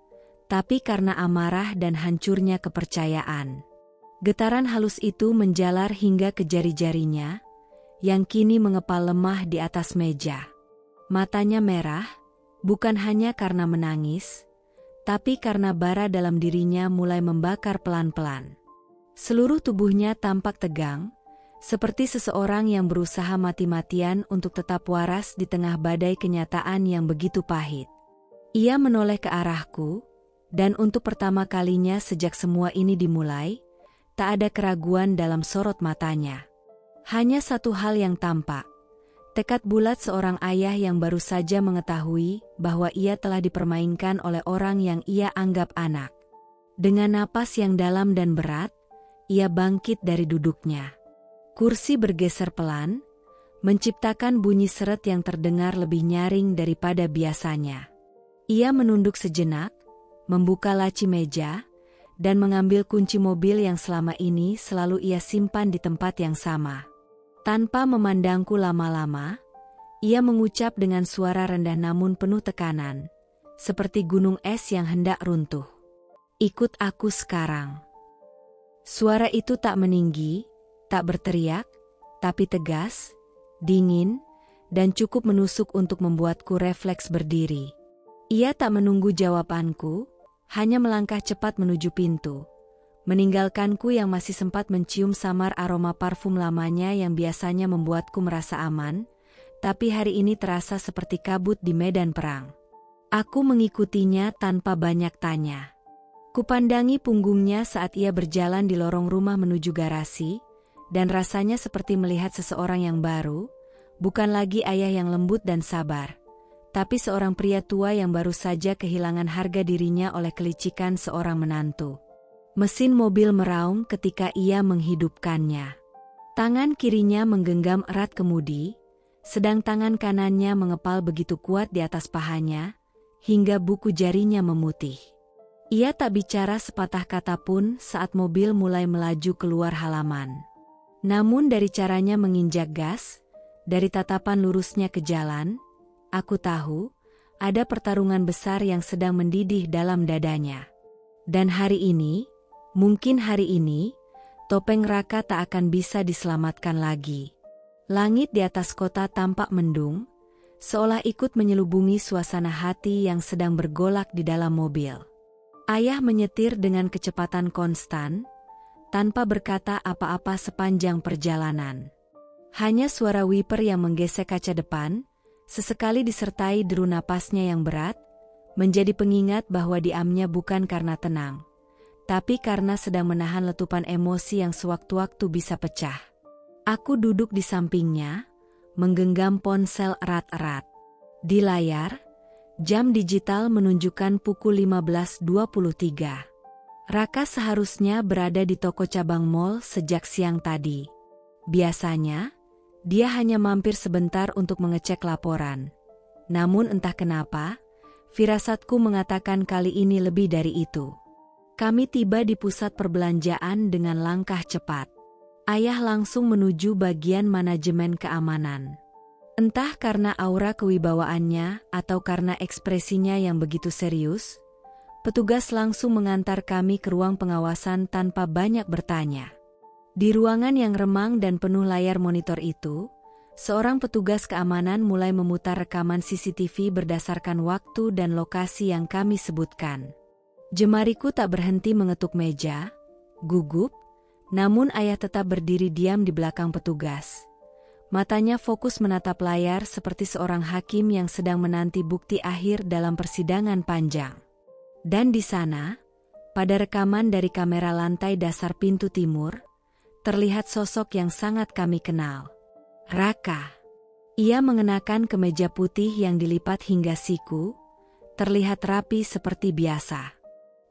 Speaker 1: tapi karena amarah dan hancurnya kepercayaan. Getaran halus itu menjalar hingga ke jari-jarinya, yang kini mengepal lemah di atas meja. Matanya merah, bukan hanya karena menangis, tapi karena bara dalam dirinya mulai membakar pelan-pelan. Seluruh tubuhnya tampak tegang, seperti seseorang yang berusaha mati-matian untuk tetap waras di tengah badai kenyataan yang begitu pahit. Ia menoleh ke arahku, dan untuk pertama kalinya sejak semua ini dimulai, tak ada keraguan dalam sorot matanya. Hanya satu hal yang tampak. Tekad bulat seorang ayah yang baru saja mengetahui bahwa ia telah dipermainkan oleh orang yang ia anggap anak. Dengan napas yang dalam dan berat, ia bangkit dari duduknya. Kursi bergeser pelan, menciptakan bunyi seret yang terdengar lebih nyaring daripada biasanya. Ia menunduk sejenak, membuka laci meja, dan mengambil kunci mobil yang selama ini selalu ia simpan di tempat yang sama. Tanpa memandangku lama-lama, ia mengucap dengan suara rendah namun penuh tekanan, seperti gunung es yang hendak runtuh. "Ikut aku sekarang." Suara itu tak meninggi, tak berteriak, tapi tegas, dingin, dan cukup menusuk untuk membuatku refleks berdiri. Ia tak menunggu jawabanku, hanya melangkah cepat menuju pintu. Meninggalkanku yang masih sempat mencium samar aroma parfum lamanya yang biasanya membuatku merasa aman, tapi hari ini terasa seperti kabut di medan perang. Aku mengikutinya tanpa banyak tanya. Kupandangi punggungnya saat ia berjalan di lorong rumah menuju garasi, dan rasanya seperti melihat seseorang yang baru, bukan lagi ayah yang lembut dan sabar, tapi seorang pria tua yang baru saja kehilangan harga dirinya oleh kelicikan seorang menantu. Mesin mobil meraung ketika ia menghidupkannya. Tangan kirinya menggenggam erat kemudi, sedang tangan kanannya mengepal begitu kuat di atas pahanya, hingga buku jarinya memutih. Ia tak bicara sepatah kata pun saat mobil mulai melaju keluar halaman. Namun dari caranya menginjak gas, dari tatapan lurusnya ke jalan, aku tahu, ada pertarungan besar yang sedang mendidih dalam dadanya. Dan hari ini, mungkin hari ini, topeng Raka tak akan bisa diselamatkan lagi. Langit di atas kota tampak mendung, seolah ikut menyelubungi suasana hati yang sedang bergolak di dalam mobil. Ayah menyetir dengan kecepatan konstan, tanpa berkata apa-apa sepanjang perjalanan. Hanya suara wiper yang menggesek kaca depan, sesekali disertai deru napasnya yang berat, menjadi pengingat bahwa diamnya bukan karena tenang, tapi karena sedang menahan letupan emosi yang sewaktu-waktu bisa pecah. Aku duduk di sampingnya, menggenggam ponsel erat-erat. Di layar, jam digital menunjukkan pukul 15.23. Raka seharusnya berada di toko cabang mall sejak siang tadi. Biasanya, dia hanya mampir sebentar untuk mengecek laporan. Namun entah kenapa, firasatku mengatakan kali ini lebih dari itu. Kami tiba di pusat perbelanjaan dengan langkah cepat. Ayah langsung menuju bagian manajemen keamanan. Entah karena aura kewibawaannya atau karena ekspresinya yang begitu serius, petugas langsung mengantar kami ke ruang pengawasan tanpa banyak bertanya. Di ruangan yang remang dan penuh layar monitor itu, seorang petugas keamanan mulai memutar rekaman CCTV berdasarkan waktu dan lokasi yang kami sebutkan. Jemariku tak berhenti mengetuk meja, gugup, namun ayah tetap berdiri diam di belakang petugas. Matanya fokus menatap layar seperti seorang hakim yang sedang menanti bukti akhir dalam persidangan panjang. Dan di sana, pada rekaman dari kamera lantai dasar pintu timur, terlihat sosok yang sangat kami kenal. Raka. Ia mengenakan kemeja putih yang dilipat hingga siku, terlihat rapi seperti biasa.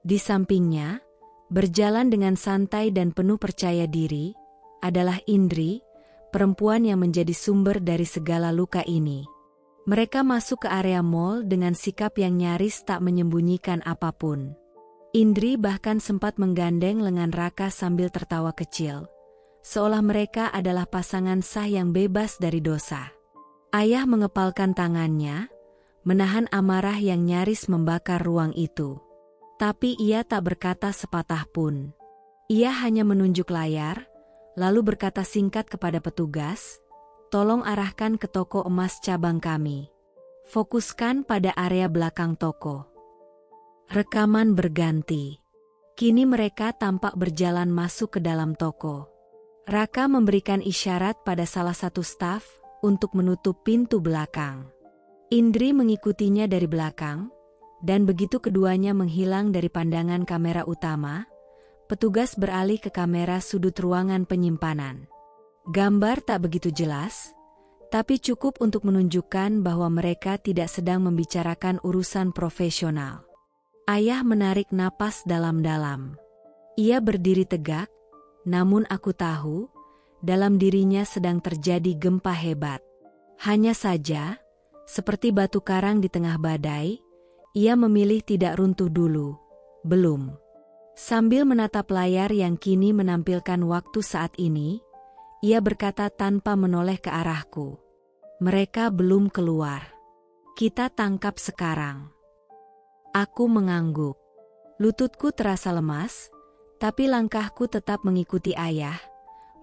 Speaker 1: Di sampingnya, berjalan dengan santai dan penuh percaya diri, adalah Indri, perempuan yang menjadi sumber dari segala luka ini. Mereka masuk ke area mall dengan sikap yang nyaris tak menyembunyikan apapun. Indri bahkan sempat menggandeng lengan Raka sambil tertawa kecil, seolah mereka adalah pasangan sah yang bebas dari dosa. Ayah mengepalkan tangannya, menahan amarah yang nyaris membakar ruang itu. Tapi ia tak berkata sepatah pun. Ia hanya menunjuk layar, lalu berkata singkat kepada petugas, "Tolong arahkan ke toko emas cabang kami. Fokuskan pada area belakang toko." Rekaman berganti. Kini mereka tampak berjalan masuk ke dalam toko. Raka memberikan isyarat pada salah satu staf untuk menutup pintu belakang. Indri mengikutinya dari belakang, dan begitu keduanya menghilang dari pandangan kamera utama, petugas beralih ke kamera sudut ruangan penyimpanan. Gambar tak begitu jelas, tapi cukup untuk menunjukkan bahwa mereka tidak sedang membicarakan urusan profesional. Ayah menarik napas dalam-dalam. Ia berdiri tegak, namun aku tahu, dalam dirinya sedang terjadi gempa hebat. Hanya saja, seperti batu karang di tengah badai, ia memilih tidak runtuh dulu. Belum. Sambil menatap layar yang kini menampilkan waktu saat ini, ia berkata tanpa menoleh ke arahku. "Mereka belum keluar. Kita tangkap sekarang." Aku mengangguk. Lututku terasa lemas, tapi langkahku tetap mengikuti ayah,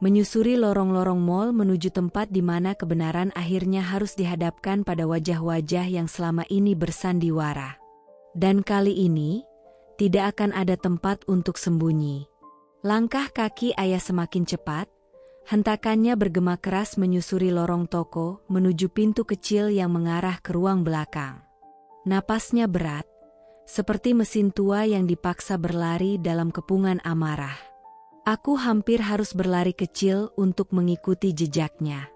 Speaker 1: menyusuri lorong-lorong mall menuju tempat di mana kebenaran akhirnya harus dihadapkan pada wajah-wajah yang selama ini bersandiwara. Dan kali ini, tidak akan ada tempat untuk sembunyi. Langkah kaki ayah semakin cepat, hentakannya bergema keras menyusuri lorong toko menuju pintu kecil yang mengarah ke ruang belakang. Napasnya berat, seperti mesin tua yang dipaksa berlari dalam kepungan amarah. Aku hampir harus berlari kecil untuk mengikuti jejaknya.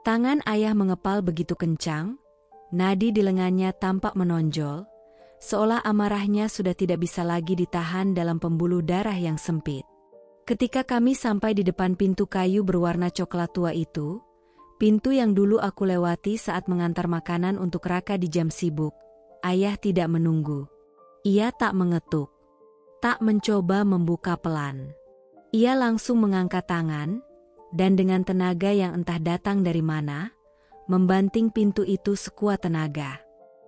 Speaker 1: Tangan ayah mengepal begitu kencang, nadi di lengannya tampak menonjol, seolah amarahnya sudah tidak bisa lagi ditahan dalam pembuluh darah yang sempit. Ketika kami sampai di depan pintu kayu berwarna coklat tua itu, pintu yang dulu aku lewati saat mengantar makanan untuk Raka di jam sibuk, ayah tidak menunggu. Ia tak mengetuk, tak mencoba membuka pelan. Ia langsung mengangkat tangan, dan dengan tenaga yang entah datang dari mana, membanting pintu itu sekuat tenaga.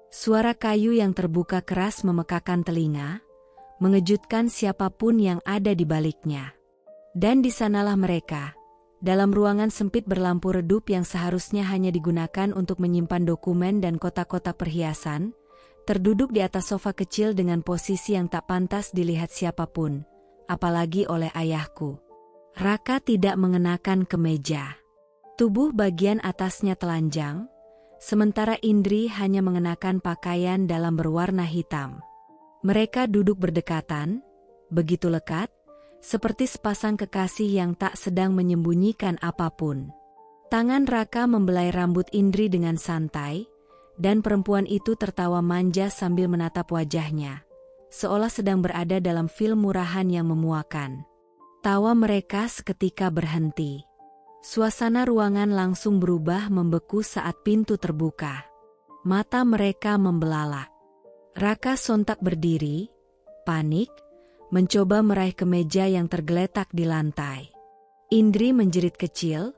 Speaker 1: Suara kayu yang terbuka keras memekakan telinga, mengejutkan siapapun yang ada di baliknya. Dan di sanalah mereka, dalam ruangan sempit berlampu redup yang seharusnya hanya digunakan untuk menyimpan dokumen dan kotak-kotak perhiasan, terduduk di atas sofa kecil dengan posisi yang tak pantas dilihat siapapun, apalagi oleh ayahku. Raka tidak mengenakan kemeja. Tubuh bagian atasnya telanjang, sementara Indri hanya mengenakan pakaian dalam berwarna hitam. Mereka duduk berdekatan, begitu lekat, seperti sepasang kekasih yang tak sedang menyembunyikan apapun. Tangan Raka membelai rambut Indri dengan santai, dan perempuan itu tertawa manja sambil menatap wajahnya, seolah sedang berada dalam film murahan yang memuakan. Tawa mereka seketika berhenti. Suasana ruangan langsung berubah membeku saat pintu terbuka. Mata mereka membelalak. Raka sontak berdiri, panik, mencoba meraih kemeja yang tergeletak di lantai. Indri menjerit kecil,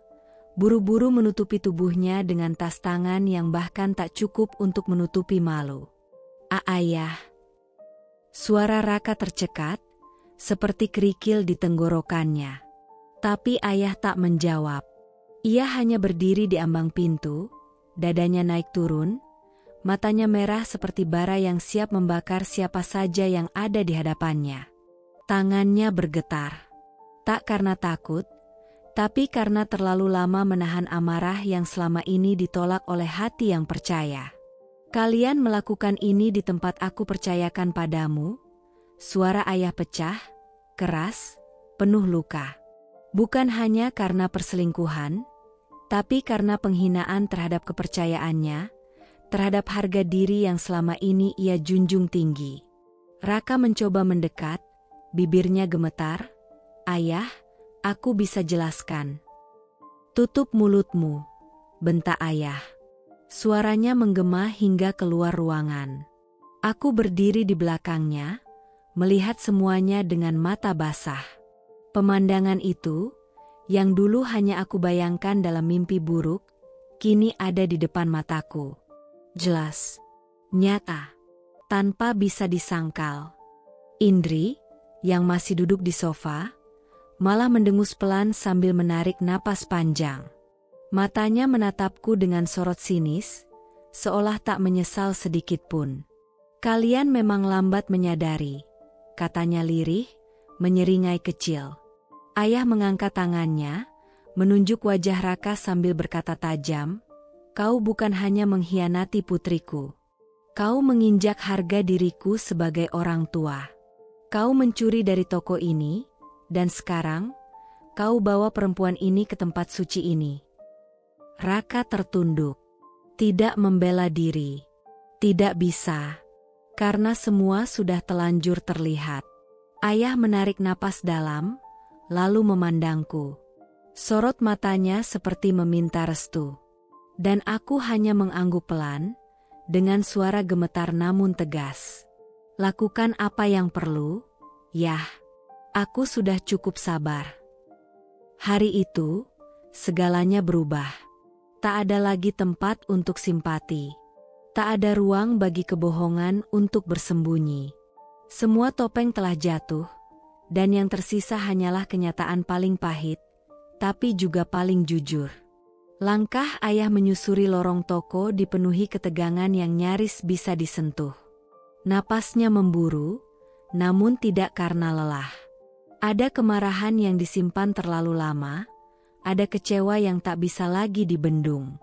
Speaker 1: buru-buru menutupi tubuhnya dengan tas tangan yang bahkan tak cukup untuk menutupi malu. Ayah." Suara Raka tercekat, seperti kerikil di tenggorokannya. Tapi ayah tak menjawab. Ia hanya berdiri di ambang pintu, dadanya naik turun, matanya merah seperti bara yang siap membakar siapa saja yang ada di hadapannya. Tangannya bergetar. Tak karena takut, tapi karena terlalu lama menahan amarah yang selama ini ditolak oleh hati yang percaya. "Kalian melakukan ini di tempat aku percayakan padamu?" Suara ayah pecah, keras, penuh luka. Bukan hanya karena perselingkuhan, tapi karena penghinaan terhadap kepercayaannya, terhadap harga diri yang selama ini ia junjung tinggi. Raka mencoba mendekat, bibirnya gemetar. Ayah, aku bisa jelaskan. Tutup mulutmu, bentak ayah. Suaranya menggema hingga keluar ruangan. Aku berdiri di belakangnya, melihat semuanya dengan mata basah. Pemandangan itu, yang dulu hanya aku bayangkan dalam mimpi buruk, kini ada di depan mataku. Jelas, nyata, tanpa bisa disangkal. Indri, yang masih duduk di sofa, malah mendengus pelan sambil menarik napas panjang. Matanya menatapku dengan sorot sinis, seolah tak menyesal sedikit pun. Kalian memang lambat menyadari, katanya lirih, menyeringai kecil. Ayah mengangkat tangannya, menunjuk wajah Raka sambil berkata tajam, kau bukan hanya mengkhianati putriku. Kau menginjak harga diriku sebagai orang tua. Kau mencuri dari toko ini, dan sekarang, kau bawa perempuan ini ke tempat suci ini. Raka tertunduk. Tidak membela diri. Tidak bisa. Karena semua sudah telanjur terlihat. Ayah menarik napas dalam, lalu memandangku. Sorot matanya seperti meminta restu. Dan aku hanya mengangguk pelan, dengan suara gemetar namun tegas. Lakukan apa yang perlu, Yah. Aku sudah cukup sabar. Hari itu, segalanya berubah. Tak ada lagi tempat untuk simpati. Tak ada ruang bagi kebohongan untuk bersembunyi. Semua topeng telah jatuh, dan yang tersisa hanyalah kenyataan paling pahit, tapi juga paling jujur. Langkah ayah menyusuri lorong toko dipenuhi ketegangan yang nyaris bisa disentuh. Napasnya memburu, namun tidak karena lelah. Ada kemarahan yang disimpan terlalu lama, ada kecewa yang tak bisa lagi dibendung.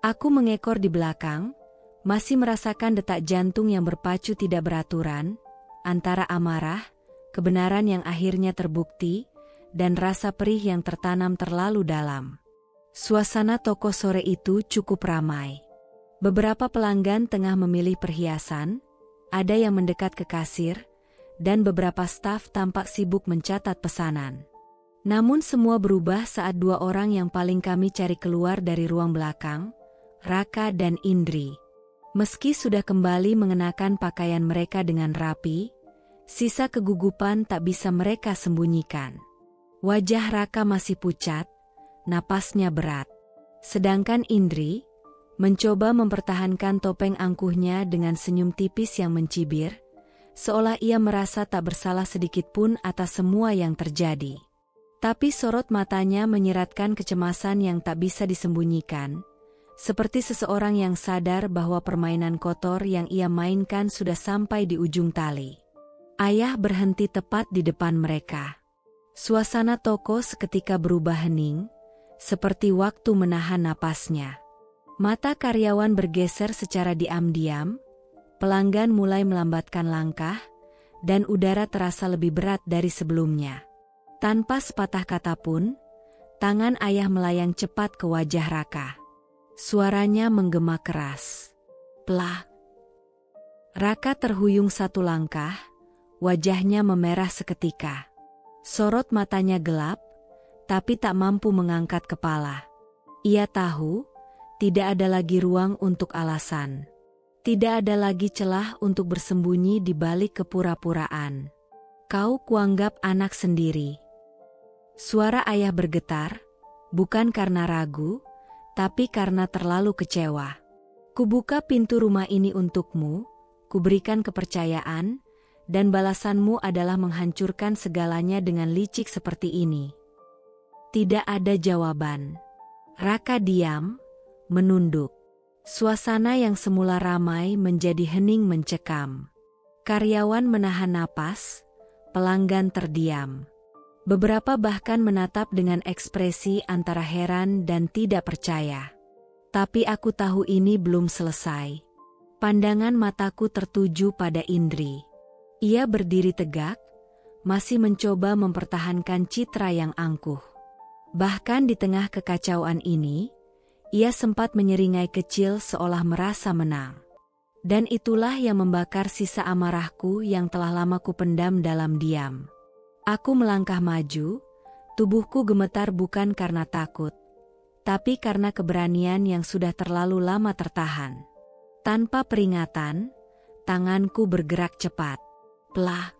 Speaker 1: Aku mengekor di belakang, masih merasakan detak jantung yang berpacu tidak beraturan, antara amarah, kebenaran yang akhirnya terbukti, dan rasa perih yang tertanam terlalu dalam. Suasana toko sore itu cukup ramai. Beberapa pelanggan tengah memilih perhiasan, ada yang mendekat ke kasir, dan beberapa staf tampak sibuk mencatat pesanan. Namun semua berubah saat dua orang yang paling kami cari keluar dari ruang belakang, Raka dan Indri. Meski sudah kembali mengenakan pakaian mereka dengan rapi, sisa kegugupan tak bisa mereka sembunyikan. Wajah Raka masih pucat, napasnya berat. Sedangkan Indri mencoba mempertahankan topeng angkuhnya dengan senyum tipis yang mencibir, seolah ia merasa tak bersalah sedikit pun atas semua yang terjadi. Tapi sorot matanya menyiratkan kecemasan yang tak bisa disembunyikan, seperti seseorang yang sadar bahwa permainan kotor yang ia mainkan sudah sampai di ujung tali. Ayah berhenti tepat di depan mereka. Suasana toko seketika berubah hening, seperti waktu menahan napasnya. Mata karyawan bergeser secara diam-diam, pelanggan mulai melambatkan langkah, dan udara terasa lebih berat dari sebelumnya. Tanpa sepatah kata pun, tangan ayah melayang cepat ke wajah Raka. Suaranya menggema keras. Plak. Raka terhuyung satu langkah, wajahnya memerah seketika. Sorot matanya gelap, tapi tak mampu mengangkat kepala. Ia tahu, tidak ada lagi ruang untuk alasan. Tidak ada lagi celah untuk bersembunyi di balik kepura-puraan. Kau kuanggap anak sendiri. Suara ayah bergetar, bukan karena ragu, tapi karena terlalu kecewa. Kubuka pintu rumah ini untukmu, kuberikan kepercayaan, dan balasanmu adalah menghancurkan segalanya dengan licik seperti ini. Tidak ada jawaban. Raka diam, menunduk. Suasana yang semula ramai menjadi hening mencekam. Karyawan menahan napas, pelanggan terdiam. Beberapa bahkan menatap dengan ekspresi antara heran dan tidak percaya. Tapi aku tahu ini belum selesai. Pandangan mataku tertuju pada Indri. Ia berdiri tegak, masih mencoba mempertahankan citra yang angkuh. Bahkan di tengah kekacauan ini, ia sempat menyeringai kecil seolah merasa menang. Dan itulah yang membakar sisa amarahku yang telah lama kupendam dalam diam. Aku melangkah maju, tubuhku gemetar bukan karena takut, tapi karena keberanian yang sudah terlalu lama tertahan. Tanpa peringatan, tanganku bergerak cepat. Plak!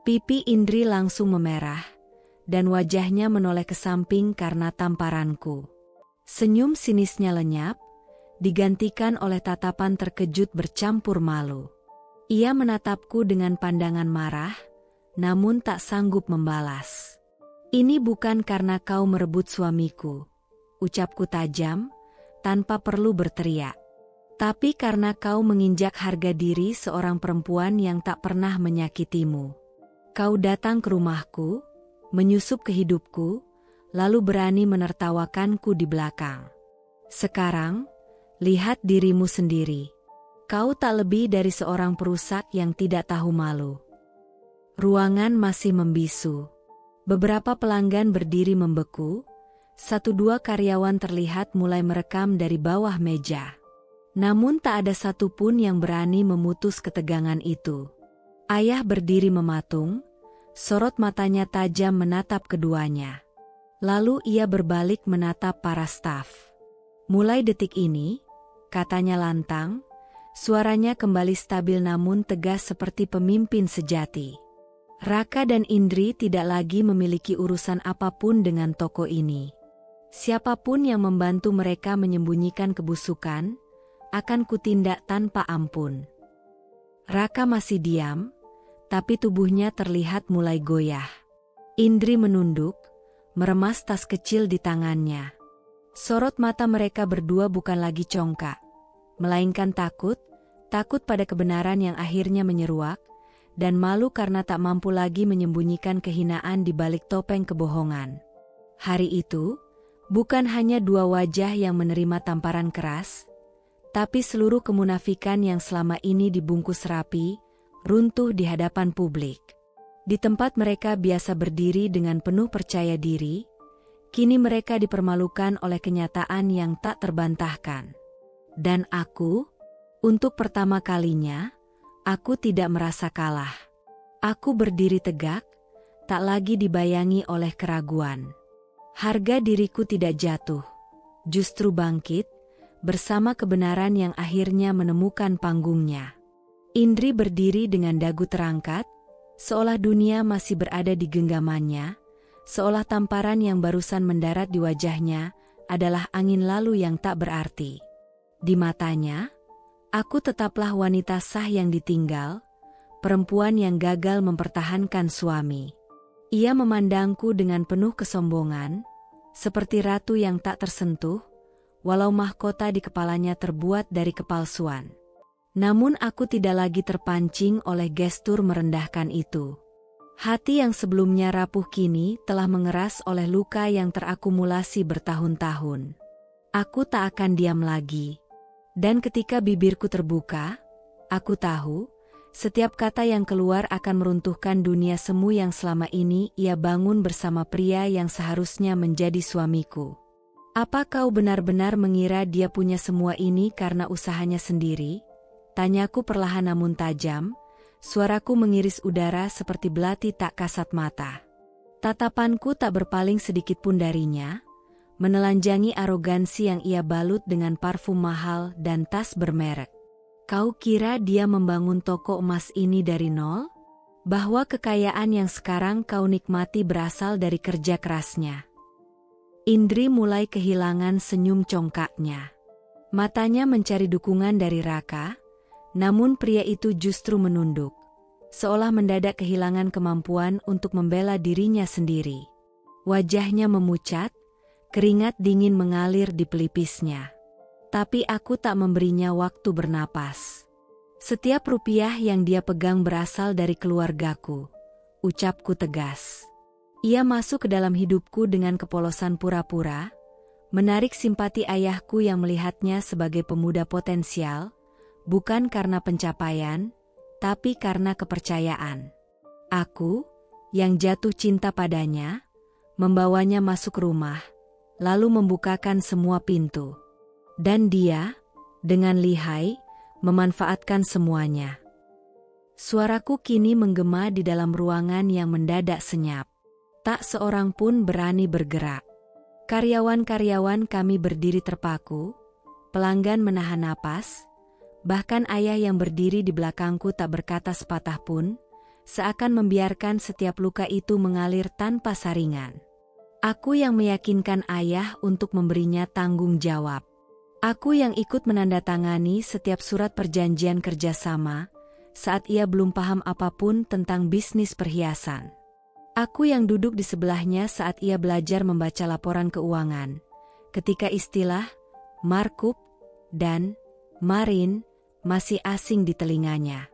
Speaker 1: Pipi Indri langsung memerah, dan wajahnya menoleh ke samping karena tamparanku. Senyum sinisnya lenyap, digantikan oleh tatapan terkejut bercampur malu. Ia menatapku dengan pandangan marah, namun tak sanggup membalas. "Ini bukan karena kau merebut suamiku," ucapku tajam, tanpa perlu berteriak. "Tapi karena kau menginjak harga diri seorang perempuan yang tak pernah menyakitimu. Kau datang ke rumahku, menyusup ke hidupku, lalu berani menertawakanku di belakang. Sekarang, lihat dirimu sendiri. Kau tak lebih dari seorang perusak yang tidak tahu malu." Ruangan masih membisu. Beberapa pelanggan berdiri membeku, 1-2 karyawan terlihat mulai merekam dari bawah meja. Namun tak ada satupun yang berani memutus ketegangan itu. Ayah berdiri mematung, sorot matanya tajam menatap keduanya. Lalu ia berbalik menatap para staf. "Mulai detik ini," katanya lantang, suaranya kembali stabil namun tegas seperti pemimpin sejati. "Raka dan Indri tidak lagi memiliki urusan apapun dengan toko ini. Siapapun yang membantu mereka menyembunyikan kebusukan, akan kutindak tanpa ampun." Raka masih diam, tapi tubuhnya terlihat mulai goyah. Indri menunduk, meremas tas kecil di tangannya. Sorot mata mereka berdua bukan lagi congkak, melainkan takut pada kebenaran yang akhirnya menyeruak, dan malu karena tak mampu lagi menyembunyikan kehinaan di balik topeng kebohongan. Hari itu, bukan hanya 2 wajah yang menerima tamparan keras, tapi seluruh kemunafikan yang selama ini dibungkus rapi, runtuh di hadapan publik. Di tempat mereka biasa berdiri dengan penuh percaya diri, kini mereka dipermalukan oleh kenyataan yang tak terbantahkan. Dan aku, untuk pertama kalinya, aku tidak merasa kalah. Aku berdiri tegak, tak lagi dibayangi oleh keraguan. Harga diriku tidak jatuh, justru bangkit, bersama kebenaran yang akhirnya menemukan panggungnya. Indri berdiri dengan dagu terangkat, seolah dunia masih berada di genggamannya, seolah tamparan yang barusan mendarat di wajahnya adalah angin lalu yang tak berarti. Di matanya, aku tetaplah wanita sah yang ditinggal, perempuan yang gagal mempertahankan suami. Ia memandangku dengan penuh kesombongan, seperti ratu yang tak tersentuh, walau mahkota di kepalanya terbuat dari kepalsuan. Namun aku tidak lagi terpancing oleh gestur merendahkan itu. Hati yang sebelumnya rapuh kini telah mengeras oleh luka yang terakumulasi bertahun-tahun. Aku tak akan diam lagi. Dan ketika bibirku terbuka, aku tahu, setiap kata yang keluar akan meruntuhkan dunia semu yang selama ini ia bangun bersama pria yang seharusnya menjadi suamiku. "Apa kau benar-benar mengira dia punya semua ini karena usahanya sendiri?" tanyaku perlahan namun tajam, suaraku mengiris udara seperti belati tak kasat mata. Tatapanku tak berpaling sedikit pun darinya, menelanjangi arogansi yang ia balut dengan parfum mahal dan tas bermerek. "Kau kira dia membangun toko emas ini dari nol? Bahwa kekayaan yang sekarang kau nikmati berasal dari kerja kerasnya?" Indri mulai kehilangan senyum congkaknya. Matanya mencari dukungan dari Raka, namun pria itu justru menunduk, seolah mendadak kehilangan kemampuan untuk membela dirinya sendiri. Wajahnya memucat, keringat dingin mengalir di pelipisnya. Tapi aku tak memberinya waktu bernapas. "Setiap rupiah yang dia pegang berasal dari keluargaku," ucapku tegas. Ia masuk ke dalam hidupku dengan kepolosan pura-pura, menarik simpati ayahku yang melihatnya sebagai pemuda potensial, bukan karena pencapaian, tapi karena kepercayaan. Aku, yang jatuh cinta padanya, membawanya masuk rumah, lalu membukakan semua pintu. Dan dia, dengan lihai, memanfaatkan semuanya. Suaraku kini menggema di dalam ruangan yang mendadak senyap. Tak seorang pun berani bergerak. Karyawan-karyawan kami berdiri terpaku, pelanggan menahan napas, bahkan ayah yang berdiri di belakangku tak berkata sepatah pun, seakan membiarkan setiap luka itu mengalir tanpa saringan. Aku yang meyakinkan ayah untuk memberinya tanggung jawab. Aku yang ikut menandatangani setiap surat perjanjian kerjasama, saat ia belum paham apapun tentang bisnis perhiasan. Aku yang duduk di sebelahnya saat ia belajar membaca laporan keuangan, ketika istilah markup dan marin masih asing di telinganya.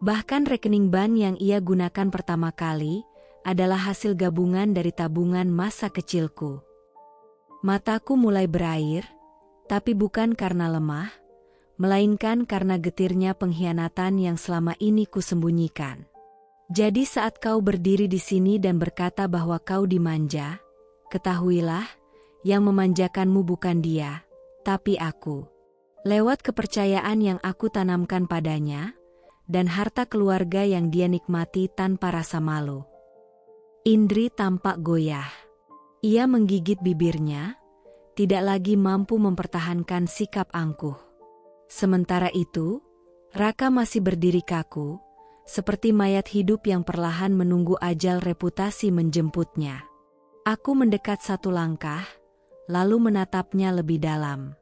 Speaker 1: Bahkan rekening bank yang ia gunakan pertama kali adalah hasil gabungan dari tabungan masa kecilku. Mataku mulai berair, tapi bukan karena lemah, melainkan karena getirnya pengkhianatan yang selama ini kusembunyikan. Jadi saat kau berdiri di sini dan berkata bahwa kau dimanja, ketahuilah, yang memanjakanmu bukan dia, tapi aku. Lewat kepercayaan yang aku tanamkan padanya, dan harta keluarga yang dia nikmati tanpa rasa malu. Indri tampak goyah. Ia menggigit bibirnya, tidak lagi mampu mempertahankan sikap angkuh. Sementara itu, Raka masih berdiri kaku, seperti mayat hidup yang perlahan menunggu ajal reputasi menjemputnya. Aku mendekat satu langkah, lalu menatapnya lebih dalam.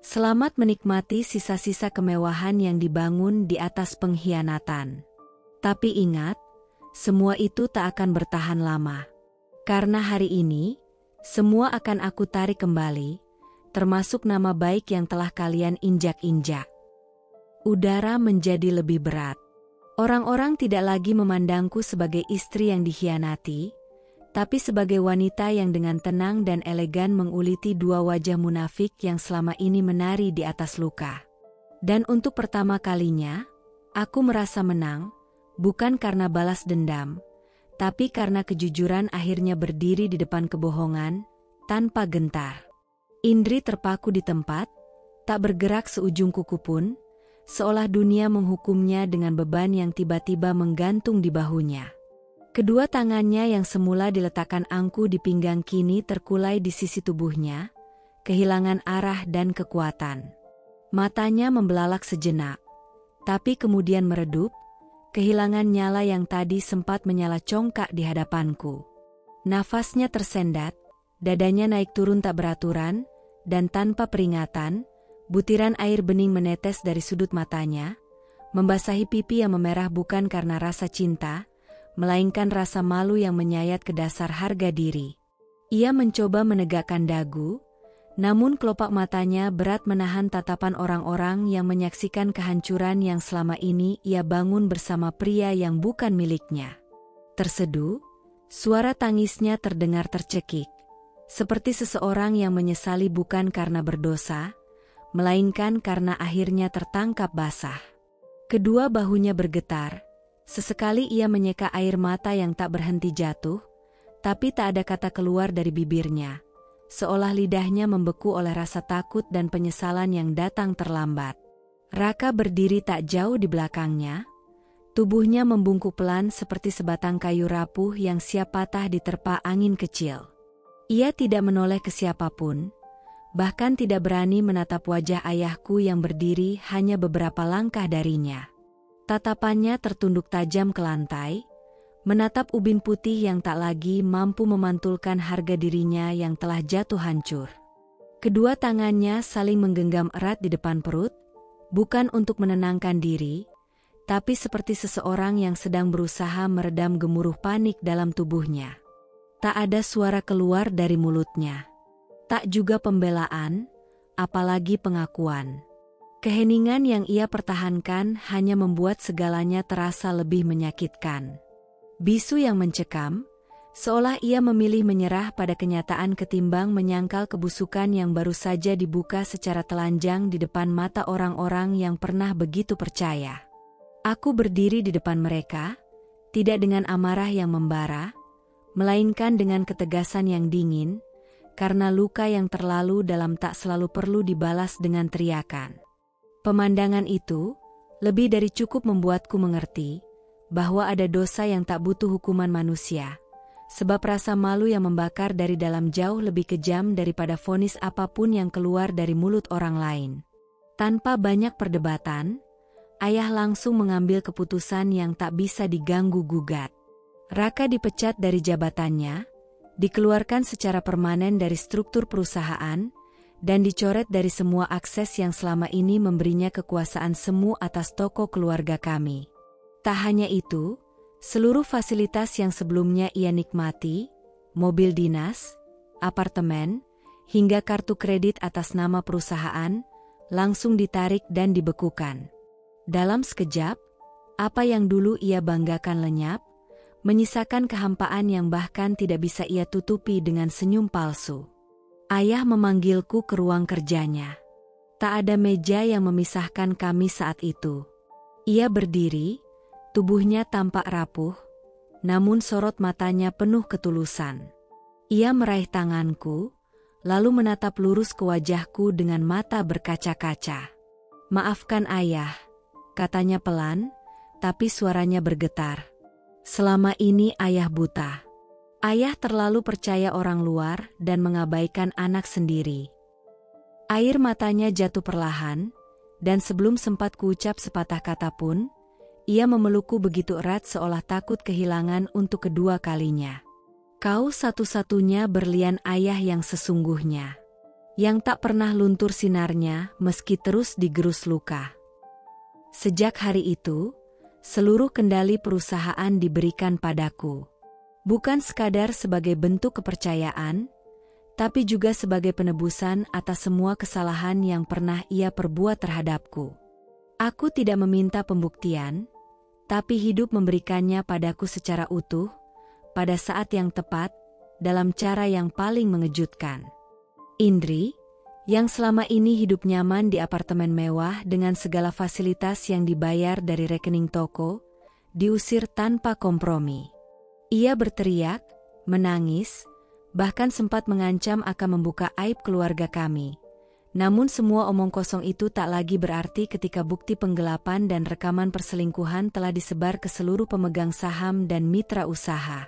Speaker 1: Selamat menikmati sisa-sisa kemewahan yang dibangun di atas pengkhianatan. Tapi ingat, semua itu tak akan bertahan lama. Karena hari ini, semua akan aku tarik kembali, termasuk nama baik yang telah kalian injak-injak. Udara menjadi lebih berat. Orang-orang tidak lagi memandangku sebagai istri yang dikhianati, tapi sebagai wanita yang dengan tenang dan elegan menguliti dua wajah munafik yang selama ini menari di atas luka. Dan untuk pertama kalinya, aku merasa menang, bukan karena balas dendam, tapi karena kejujuran akhirnya berdiri di depan kebohongan, tanpa gentar. Indri terpaku di tempat, tak bergerak seujung kuku pun, seolah dunia menghukumnya dengan beban yang tiba-tiba menggantung di bahunya. Kedua tangannya yang semula diletakkan angku di pinggang kini terkulai di sisi tubuhnya, kehilangan arah dan kekuatan. Matanya membelalak sejenak, tapi kemudian meredup, kehilangan nyala yang tadi sempat menyala congkak di hadapanku. Nafasnya tersendat, dadanya naik turun tak beraturan, dan tanpa peringatan, butiran air bening menetes dari sudut matanya, membasahi pipi yang memerah bukan karena rasa cinta, melainkan rasa malu yang menyayat ke dasar harga diri. Ia mencoba menegakkan dagu, namun kelopak matanya berat menahan tatapan orang-orang yang menyaksikan kehancuran yang selama ini ia bangun bersama pria yang bukan miliknya. Terseduh, suara tangisnya terdengar tercekik, seperti seseorang yang menyesali bukan karena berdosa, melainkan karena akhirnya tertangkap basah. Kedua bahunya bergetar, sesekali ia menyeka air mata yang tak berhenti jatuh, tapi tak ada kata keluar dari bibirnya, seolah lidahnya membeku oleh rasa takut dan penyesalan yang datang terlambat. Raka berdiri tak jauh di belakangnya, tubuhnya membungkuk pelan seperti sebatang kayu rapuh yang siap patah diterpa angin kecil. Ia tidak menoleh ke siapapun, bahkan tidak berani menatap wajah ayahku yang berdiri hanya beberapa langkah darinya. Tatapannya tertunduk tajam ke lantai, menatap ubin putih yang tak lagi mampu memantulkan harga dirinya yang telah jatuh hancur. Kedua tangannya saling menggenggam erat di depan perut, bukan untuk menenangkan diri, tapi seperti seseorang yang sedang berusaha meredam gemuruh panik dalam tubuhnya. Tak ada suara keluar dari mulutnya. Tak juga pembelaan, apalagi pengakuan. Keheningan yang ia pertahankan hanya membuat segalanya terasa lebih menyakitkan. Bisu yang mencekam, seolah ia memilih menyerah pada kenyataan ketimbang menyangkal kebusukan yang baru saja dibuka secara telanjang di depan mata orang-orang yang pernah begitu percaya. Aku berdiri di depan mereka, tidak dengan amarah yang membara, melainkan dengan ketegasan yang dingin, karena luka yang terlalu dalam tak selalu perlu dibalas dengan teriakan. Pemandangan itu lebih dari cukup membuatku mengerti bahwa ada dosa yang tak butuh hukuman manusia, sebab rasa malu yang membakar dari dalam jauh lebih kejam daripada vonis apapun yang keluar dari mulut orang lain. Tanpa banyak perdebatan, ayah langsung mengambil keputusan yang tak bisa diganggu-gugat. Raka dipecat dari jabatannya, dikeluarkan secara permanen dari struktur perusahaan, dan dicoret dari semua akses yang selama ini memberinya kekuasaan semu atas toko keluarga kami. Tak hanya itu, seluruh fasilitas yang sebelumnya ia nikmati, mobil dinas, apartemen, hingga kartu kredit atas nama perusahaan, langsung ditarik dan dibekukan. Dalam sekejap, apa yang dulu ia banggakan lenyap, menyisakan kehampaan yang bahkan tidak bisa ia tutupi dengan senyum palsu. Ayah memanggilku ke ruang kerjanya. Tak ada meja yang memisahkan kami saat itu. Ia berdiri, tubuhnya tampak rapuh, namun sorot matanya penuh ketulusan. Ia meraih tanganku, lalu menatap lurus ke wajahku dengan mata berkaca-kaca. "Maafkan ayah," katanya pelan, tapi suaranya bergetar. "Selama ini ayah buta. Ayah terlalu percaya orang luar dan mengabaikan anak sendiri." Air matanya jatuh perlahan, dan sebelum sempat kuucap sepatah kata pun, ia memelukku begitu erat seolah takut kehilangan untuk kedua kalinya. "Kau satu-satunya berlian ayah yang sesungguhnya, yang tak pernah luntur sinarnya meski terus digerus luka." Sejak hari itu, seluruh kendali perusahaan diberikan padaku. Bukan sekadar sebagai bentuk kepercayaan, tapi juga sebagai penebusan atas semua kesalahan yang pernah ia perbuat terhadapku. Aku tidak meminta pembuktian, tapi hidup memberikannya padaku secara utuh, pada saat yang tepat, dalam cara yang paling mengejutkan. Indri, yang selama ini hidup nyaman di apartemen mewah dengan segala fasilitas yang dibayar dari rekening toko, diusir tanpa kompromi. Ia berteriak, menangis, bahkan sempat mengancam akan membuka aib keluarga kami. Namun semua omong kosong itu tak lagi berarti ketika bukti penggelapan dan rekaman perselingkuhan telah disebar ke seluruh pemegang saham dan mitra usaha.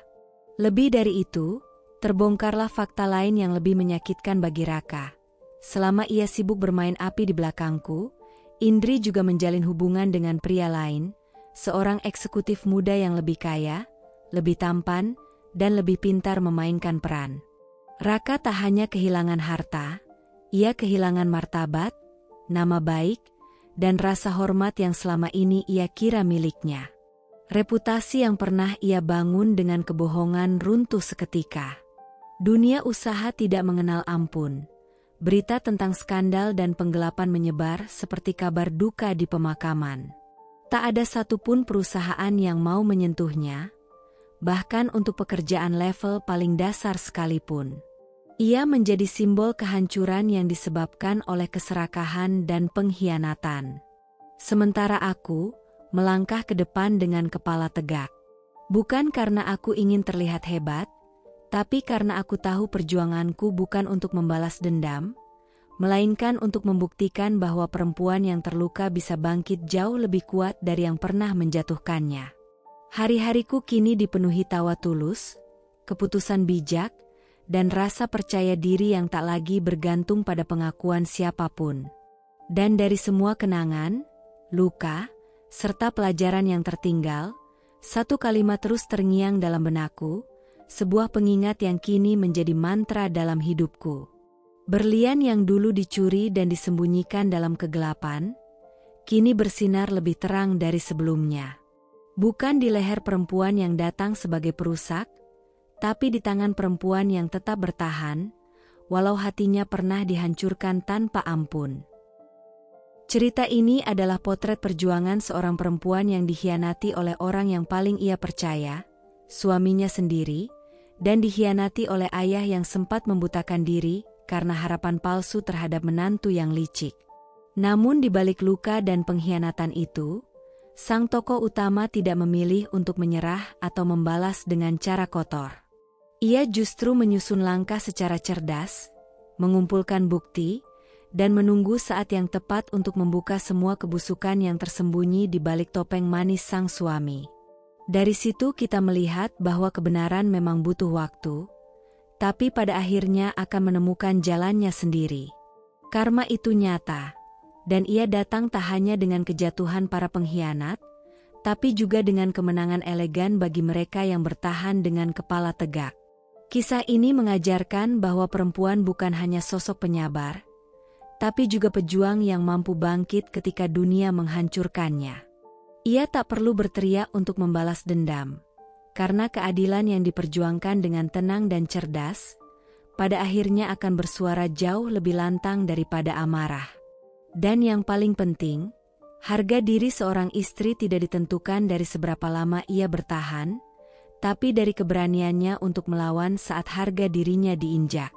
Speaker 1: Lebih dari itu, terbongkarlah fakta lain yang lebih menyakitkan bagi Raka. Selama ia sibuk bermain api di belakangku, Indri juga menjalin hubungan dengan pria lain, seorang eksekutif muda yang lebih kaya, lebih tampan, dan lebih pintar memainkan peran. Raka tak hanya kehilangan harta, ia kehilangan martabat, nama baik, dan rasa hormat yang selama ini ia kira miliknya. Reputasi yang pernah ia bangun dengan kebohongan runtuh seketika. Dunia usaha tidak mengenal ampun. Berita tentang skandal dan penggelapan menyebar seperti kabar duka di pemakaman. Tak ada satupun perusahaan yang mau menyentuhnya, bahkan untuk pekerjaan level paling dasar sekalipun. Ia menjadi simbol kehancuran yang disebabkan oleh keserakahan dan pengkhianatan. Sementara aku melangkah ke depan dengan kepala tegak. Bukan karena aku ingin terlihat hebat, tapi karena aku tahu perjuanganku bukan untuk membalas dendam, melainkan untuk membuktikan bahwa perempuan yang terluka bisa bangkit jauh lebih kuat dari yang pernah menjatuhkannya. Hari-hariku kini dipenuhi tawa tulus, keputusan bijak, dan rasa percaya diri yang tak lagi bergantung pada pengakuan siapapun. Dan dari semua kenangan, luka, serta pelajaran yang tertinggal, satu kalimat terus terngiang dalam benakku, sebuah pengingat yang kini menjadi mantra dalam hidupku. Berlian yang dulu dicuri dan disembunyikan dalam kegelapan, kini bersinar lebih terang dari sebelumnya. Bukan di leher perempuan yang datang sebagai perusak, tapi di tangan perempuan yang tetap bertahan, walau hatinya pernah dihancurkan tanpa ampun. Cerita ini adalah potret perjuangan seorang perempuan yang dikhianati oleh orang yang paling ia percaya, suaminya sendiri, dan dikhianati oleh ayah yang sempat membutakan diri karena harapan palsu terhadap menantu yang licik. Namun di balik luka dan pengkhianatan itu, sang tokoh utama tidak memilih untuk menyerah atau membalas dengan cara kotor. Ia justru menyusun langkah secara cerdas, mengumpulkan bukti, dan menunggu saat yang tepat untuk membuka semua kebusukan yang tersembunyi di balik topeng manis sang suami. Dari situ kita melihat bahwa kebenaran memang butuh waktu, tapi pada akhirnya akan menemukan jalannya sendiri. Karma itu nyata, dan ia datang tak hanya dengan kejatuhan para pengkhianat, tapi juga dengan kemenangan elegan bagi mereka yang bertahan dengan kepala tegak. Kisah ini mengajarkan bahwa perempuan bukan hanya sosok penyabar, tapi juga pejuang yang mampu bangkit ketika dunia menghancurkannya. Ia tak perlu berteriak untuk membalas dendam, karena keadilan yang diperjuangkan dengan tenang dan cerdas, pada akhirnya akan bersuara jauh lebih lantang daripada amarah. Dan yang paling penting, harga diri seorang istri tidak ditentukan dari seberapa lama ia bertahan, tapi dari keberaniannya untuk melawan saat harga dirinya diinjak.